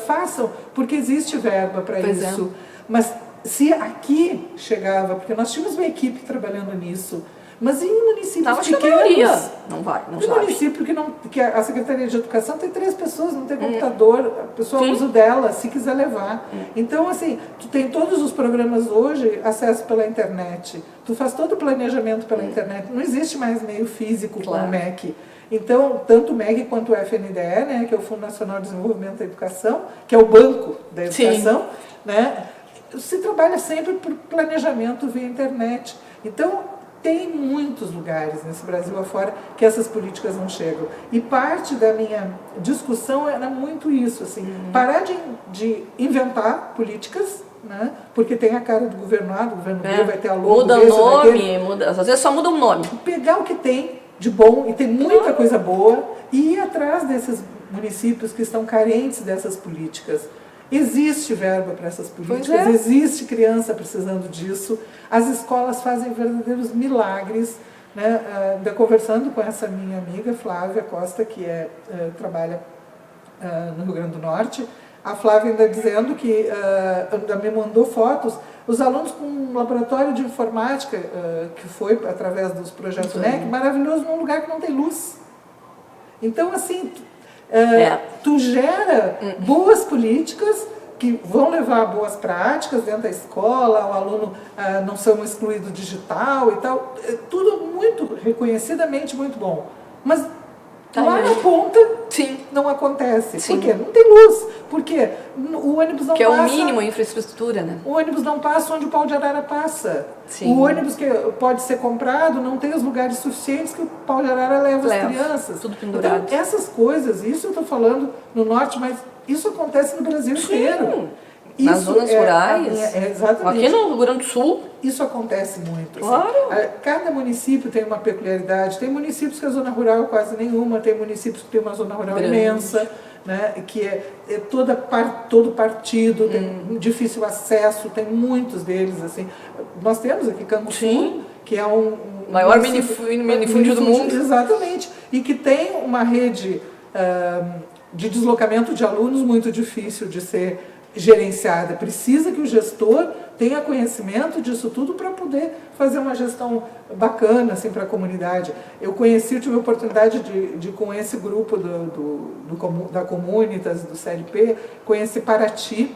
Façam, porque existe verba para isso. Mas se aqui chegava, porque nós tínhamos uma equipe trabalhando nisso, mas em municípios pequenos, não vai, não sabe. Município que a Secretaria de Educação tem 3 pessoas, não tem computador, a pessoa usa dela, se quiser levar. Então, assim, tu tem todos os programas hoje, acesso pela internet, tu faz todo o planejamento pela internet, não existe mais meio físico com o MEC. Então, tanto o MEC quanto o FNDE, né, que é o Fundo Nacional de Desenvolvimento da Educação, que é o banco da educação, né, se trabalha sempre por planejamento via internet. Então, tem muitos lugares nesse Brasil afora que essas políticas não chegam. E parte da minha discussão era muito isso, assim, parar de inventar políticas, né, porque tem a cara do governo A, do governo B, vai ter a logo muda o nome, às vezes só muda o nome. Pegar o que tem de bom, e tem muita coisa boa, e ir atrás desses municípios que estão carentes dessas políticas. Existe verba para essas políticas, existe criança precisando disso. As escolas fazem verdadeiros milagres, né? Conversando com essa minha amiga Flávia Costa, que trabalha no Rio Grande do Norte, a Flávia ainda dizendo que ainda me mandou fotos, os alunos com um laboratório de informática, que foi através dos projetos NEC, maravilhoso, num lugar que não tem luz. Então, assim... tu gera boas políticas que vão levar a boas práticas dentro da escola, o aluno não ser um excluído digital e tal, tudo muito, reconhecidamente muito bom. Mas lá na ponta não acontece. Por quê? Não tem luz. Por quê? O ônibus não passa... Que é o mínimo infraestrutura, né? O ônibus não passa onde o pau de arara passa. O ônibus que pode ser comprado não tem os lugares suficientes que o pau de arara leva as crianças. Tudo pendurado. Então, essas coisas, isso eu estou falando no Norte, mas isso acontece no Brasil inteiro. Nas zonas rurais. Exatamente. Aqui no Rio Grande do Sul. Isso acontece muito. Claro. Assim. Cada município tem uma peculiaridade. Tem municípios que a zona rural é quase nenhuma, tem municípios que tem uma zona rural imensa. né, que é todo partido, tem difícil acesso, tem muitos deles, assim. Nós temos aqui Canguçu, que é um maior minifúndio do mundo. Exatamente, e que tem uma rede de deslocamento de alunos muito difícil de ser gerenciada. Precisa que o gestor tenha conhecimento disso tudo para poder fazer uma gestão bacana assim, para a comunidade. Eu tive a oportunidade de com esse grupo da Comunitas, do CLP, conhecer Paraty.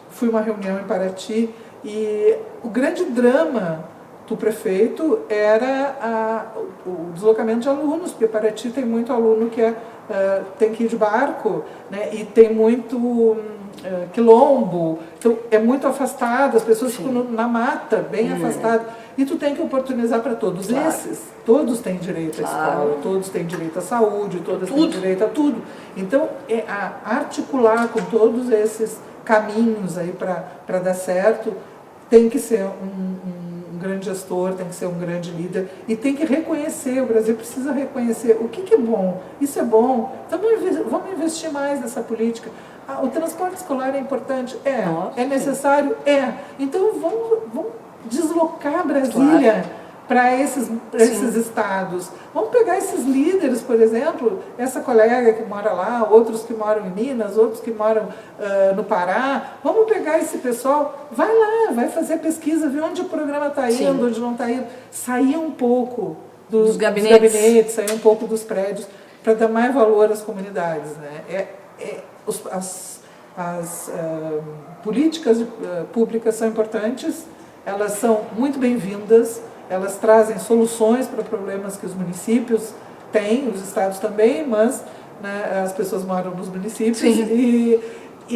Fui a uma reunião em Paraty e o grande drama do prefeito era o deslocamento de alunos, porque Paraty tem muito aluno que tem que ir de barco, né, e tem muito quilombo, então é muito afastado, as pessoas ficam na mata, bem afastadas, e tu tem que oportunizar para todos esses. Todos têm direito à escola, todos têm direito à saúde, todos têm direito a tudo. Então, articular com todos esses caminhos aí para dar certo, tem que ser um grande gestor, tem que ser um grande líder e tem que reconhecer, o Brasil precisa reconhecer o que é bom, isso é bom, então vamos investir mais nessa política. O transporte escolar é importante? É necessário? Então vamos deslocar Brasília para esses estados. Vamos pegar esses líderes, por exemplo, essa colega que mora lá, outros que moram em Minas, outros que moram no Pará. Vamos pegar esse pessoal, vai lá, vai fazer pesquisa, ver onde o programa está indo, onde não está indo. Sair um pouco dos gabinetes, sair um pouco dos prédios, para dar mais valor às comunidades, né? As políticas públicas são importantes, elas são muito bem-vindas, elas trazem soluções para problemas que os municípios têm, os estados também, mas né, as pessoas moram nos municípios e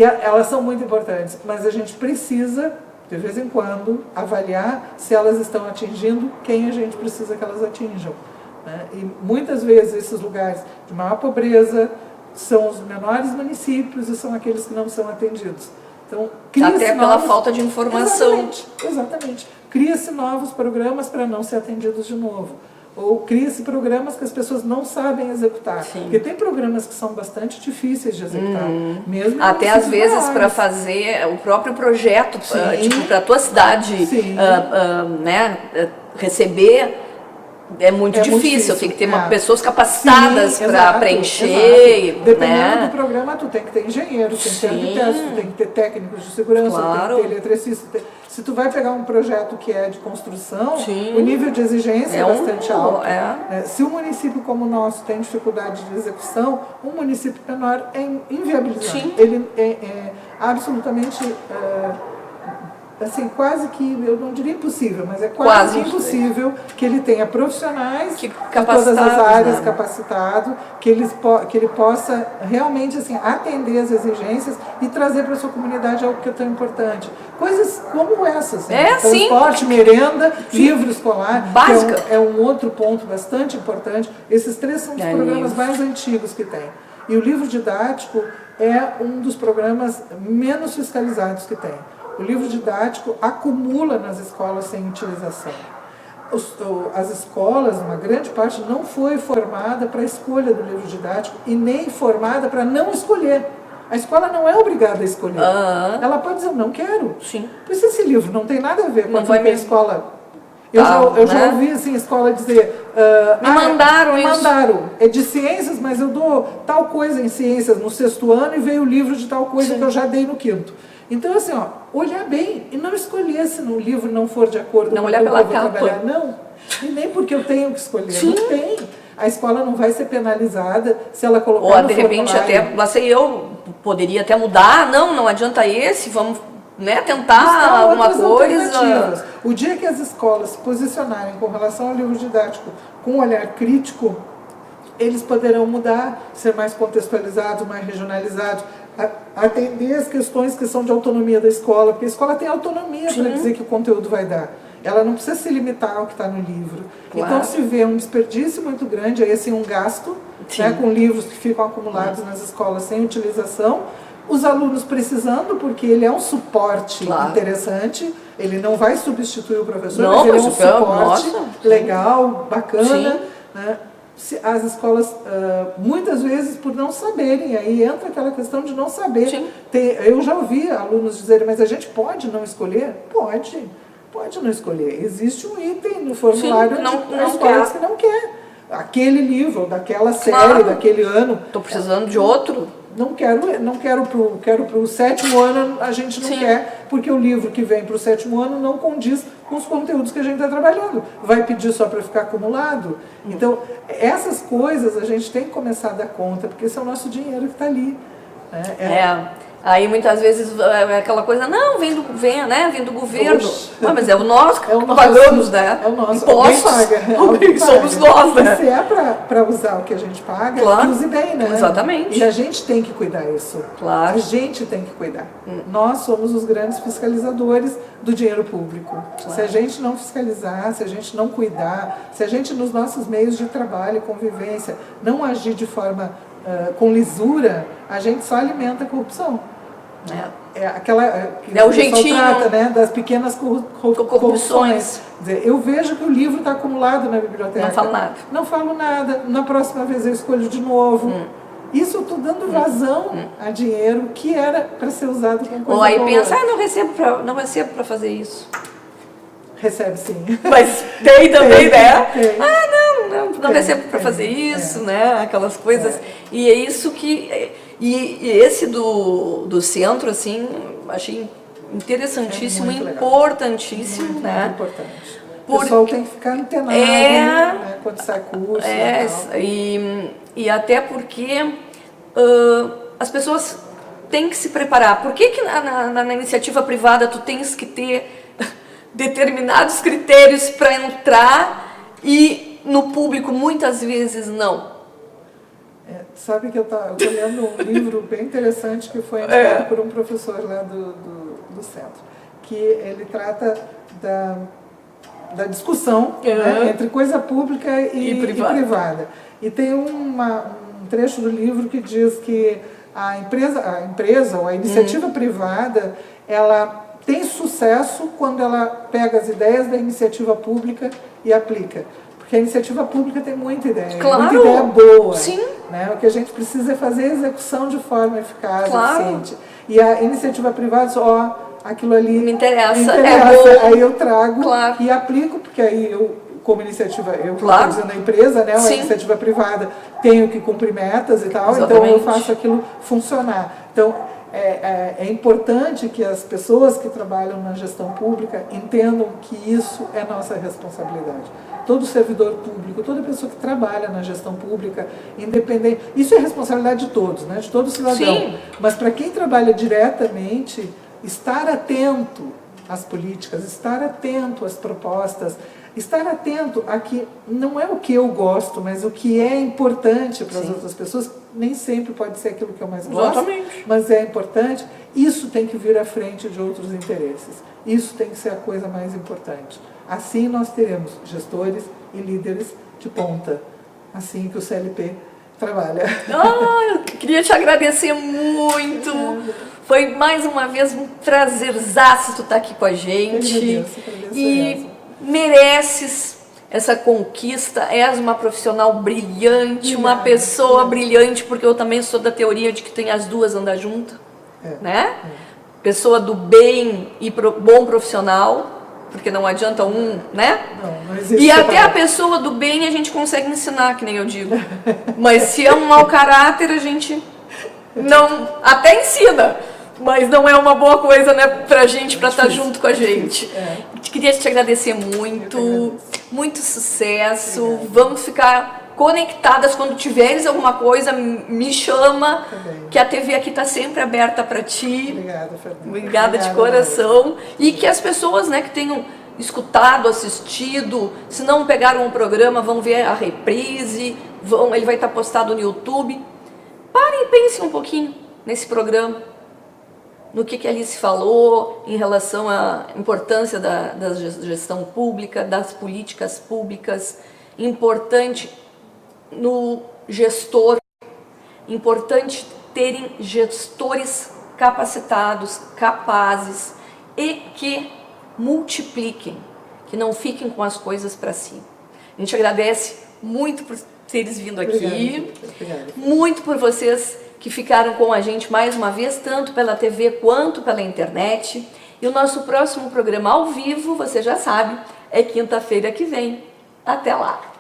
elas são muito importantes. Mas a gente precisa, de vez em quando, avaliar se elas estão atingindo quem a gente precisa que elas atinjam, né? E muitas vezes esses lugares de maior pobreza são os menores municípios e são aqueles que não são atendidos. Então, até pela falta de informação. Exatamente. Cria-se novos programas para não ser atendidos de novo. Ou cria-se programas que as pessoas não sabem executar. Porque tem programas que são bastante difíceis de executar. Mesmo até às vezes para fazer o próprio projeto, tipo, para a tua cidade né, receber, é muito difícil. Tem que ter pessoas capacitadas para preencher. Dependendo do programa, tu tem que ter engenheiro, tem que ter arquiteto, tem que ter técnicos de segurança, tem que ter eletricista. Se tu vai pegar um projeto que é de construção, o nível de exigência é bastante alto. Se um município como o nosso tem dificuldade de execução, um município menor é inviabilizado. Ele é absolutamente... assim, quase que, eu não diria impossível, mas é quase impossível que ele tenha profissionais de todas as áreas capacitados, que ele possa realmente assim, atender as exigências e trazer para a sua comunidade algo que é tão importante. Coisas como essas, transporte, merenda, livro escolar, que é um outro ponto bastante importante. Esses três são os programas mais antigos que tem. E o livro didático é um dos programas menos fiscalizados que tem. O livro didático acumula nas escolas sem utilização. As escolas, uma grande parte, não foi formada para a escolha do livro didático e nem formada para não escolher. A escola não é obrigada a escolher. Ela pode dizer, não quero. Por isso esse livro não tem nada a ver com a escola. Eu já ouvi assim, a escola dizer... me mandaram. É de ciências, mas eu dou tal coisa em ciências no 6º ano e veio o livro de tal coisa que eu já dei no 5º. Então, assim, olhar bem e não escolher se o livro não for de acordo com o que eu vou trabalhar. Não, e nem porque eu tenho que escolher. Não tem. A escola não vai ser penalizada se ela colocar no formulário. Ou, de repente, até eu poderia até mudar. Não adianta esse, vamos tentar alguma coisa. O dia que as escolas se posicionarem com relação ao livro didático com um olhar crítico, eles poderão mudar, ser mais contextualizados, mais regionalizados, atender as questões que são de autonomia da escola, porque a escola tem autonomia para dizer que o conteúdo vai dar. Ela não precisa se limitar ao que está no livro. Então se vê um desperdício muito grande, aí assim um gasto, né, com livros que ficam acumulados nas escolas sem utilização, os alunos precisando, porque ele é um suporte interessante, ele não vai substituir o professor, mas ele é um suporte legal, bacana, né? as escolas, muitas vezes, por não saberem, aí entra aquela questão de não saber. Sim. Eu já ouvi alunos dizerem, mas a gente pode não escolher? Pode não escolher. Existe um item no formulário não escolas quer. que não quer. Aquele livro, daquela série, Claro. daquele ano. Estou precisando de outro. Não quero pro 7º ano, a gente não Sim. quer, porque o livro que vem para o 7º ano não condiz com os conteúdos que a gente está trabalhando. Vai pedir só para ficar acumulado? Então, essas coisas a gente tem que começar a dar conta, porque esse é o nosso dinheiro que está ali. Né? Aí muitas vezes é aquela coisa, não, vem do governo. Oxe. Mas é o nós que É o nosso, pagamos, né? É o nosso. Impostos. Alguém paga. Somos nós, né? E se é para usar o que a gente paga, Claro. use bem, né? Exatamente. E a gente tem que cuidar disso. Claro. A gente tem que cuidar. Nós somos os grandes fiscalizadores do dinheiro público. Claro. Se a gente não fiscalizar, se a gente não cuidar, se a gente nos nossos meios de trabalho e convivência não agir de forma com lisura, a gente só alimenta a corrupção. É aquela que É o pessoal jeitinho. trata, né, das pequenas corrupções. Corrupções. Quer dizer, eu vejo que o livro está acumulado na biblioteca. Não falo nada. Não falo nada. Na próxima vez eu escolho de novo. Isso eu estou dando vazão a dinheiro que era para ser usado com coisa Ou aí boa. pensa, não recebo para fazer isso. Recebe sim. Mas tem também, né? Tem. Não Tem, recebo para tem, fazer isso, né? Aquelas coisas. E é isso que... E esse do centro, assim, achei interessantíssimo, É muito legal. importantíssimo, Muito, né? muito importante. O Porque- pessoal tem que ficar antenado, né, quando sai curso e tal. E até porque as pessoas têm que se preparar. Por que na iniciativa privada tu tens que ter determinados critérios para entrar e no público muitas vezes não? Sabe que eu tô lendo um livro bem interessante que foi indicado por um professor lá do centro, que ele trata da discussão né, entre coisa pública e privada. E tem um trecho do livro que diz que a empresa ou a iniciativa privada, ela tem sucesso quando ela pega as ideias da iniciativa pública e aplica. Porque a iniciativa pública tem muita ideia, Claro. muita ideia boa. Sim. Né? O que a gente precisa é fazer a execução de forma eficaz, Claro. eficiente. E a iniciativa privada diz, aquilo ali Me interessa, me é interessa. bom. Aí eu trago Claro. e aplico, porque aí eu, como iniciativa, eu Claro. estou dizendo a empresa, né? Uma Sim. iniciativa privada, tenho que cumprir metas e tal, então Exatamente. eu faço aquilo funcionar. Então, é importante que as pessoas que trabalham na gestão pública entendam que isso é nossa responsabilidade. Todo servidor público, toda pessoa que trabalha na gestão pública, independente, isso é responsabilidade de todos, né? De todo cidadão. Sim. Mas para quem trabalha diretamente, estar atento às políticas, estar atento às propostas, estar atento a que não é o que eu gosto, mas o que é importante para as outras pessoas, nem sempre pode ser aquilo que eu mais gosto, Exatamente. mas é importante, isso tem que vir à frente de outros interesses. Isso tem que ser a coisa mais importante. Assim nós teremos gestores e líderes de ponta, assim que o CLP trabalha. Eu queria te agradecer muito. Foi mais uma vez um prazerzaço tu estar aqui com a gente. Eu agradeço E mesmo. mereces essa conquista. És uma profissional brilhante, uma Obrigada. pessoa brilhante, porque eu também sou da teoria de que tem as duas andar juntas, né? Pessoa do bem e bom profissional, porque não adianta um, né? Não existe E até a separado. pessoa do bem a gente consegue ensinar, que nem eu digo. Mas se é um mau caráter, a gente não até ensina, mas não é uma boa coisa, né, pra gente, pra estar junto com a gente. Queria te agradecer muito, muito sucesso. Obrigada. Vamos ficar conectadas. Quando tiveres alguma coisa, me chama, bem. que a TV aqui está sempre aberta para ti. Obrigada, Fernanda. Obrigada de coração. E que as pessoas, né, que tenham escutado, assistido, se não pegaram o programa, vão ver a reprise, ele vai estar postado no YouTube. Parem e pensem um pouquinho nesse programa, no que a Alice falou em relação à importância da gestão pública, das políticas públicas, importante no gestor, importante terem gestores capacitados, capazes e que multipliquem, que não fiquem com as coisas para si. A gente agradece muito por teres vindo aqui. Obrigada. Muito por vocês que ficaram com a gente mais uma vez, tanto pela TV quanto pela internet. E o nosso próximo programa ao vivo, você já sabe, é quinta-feira que vem. Até lá!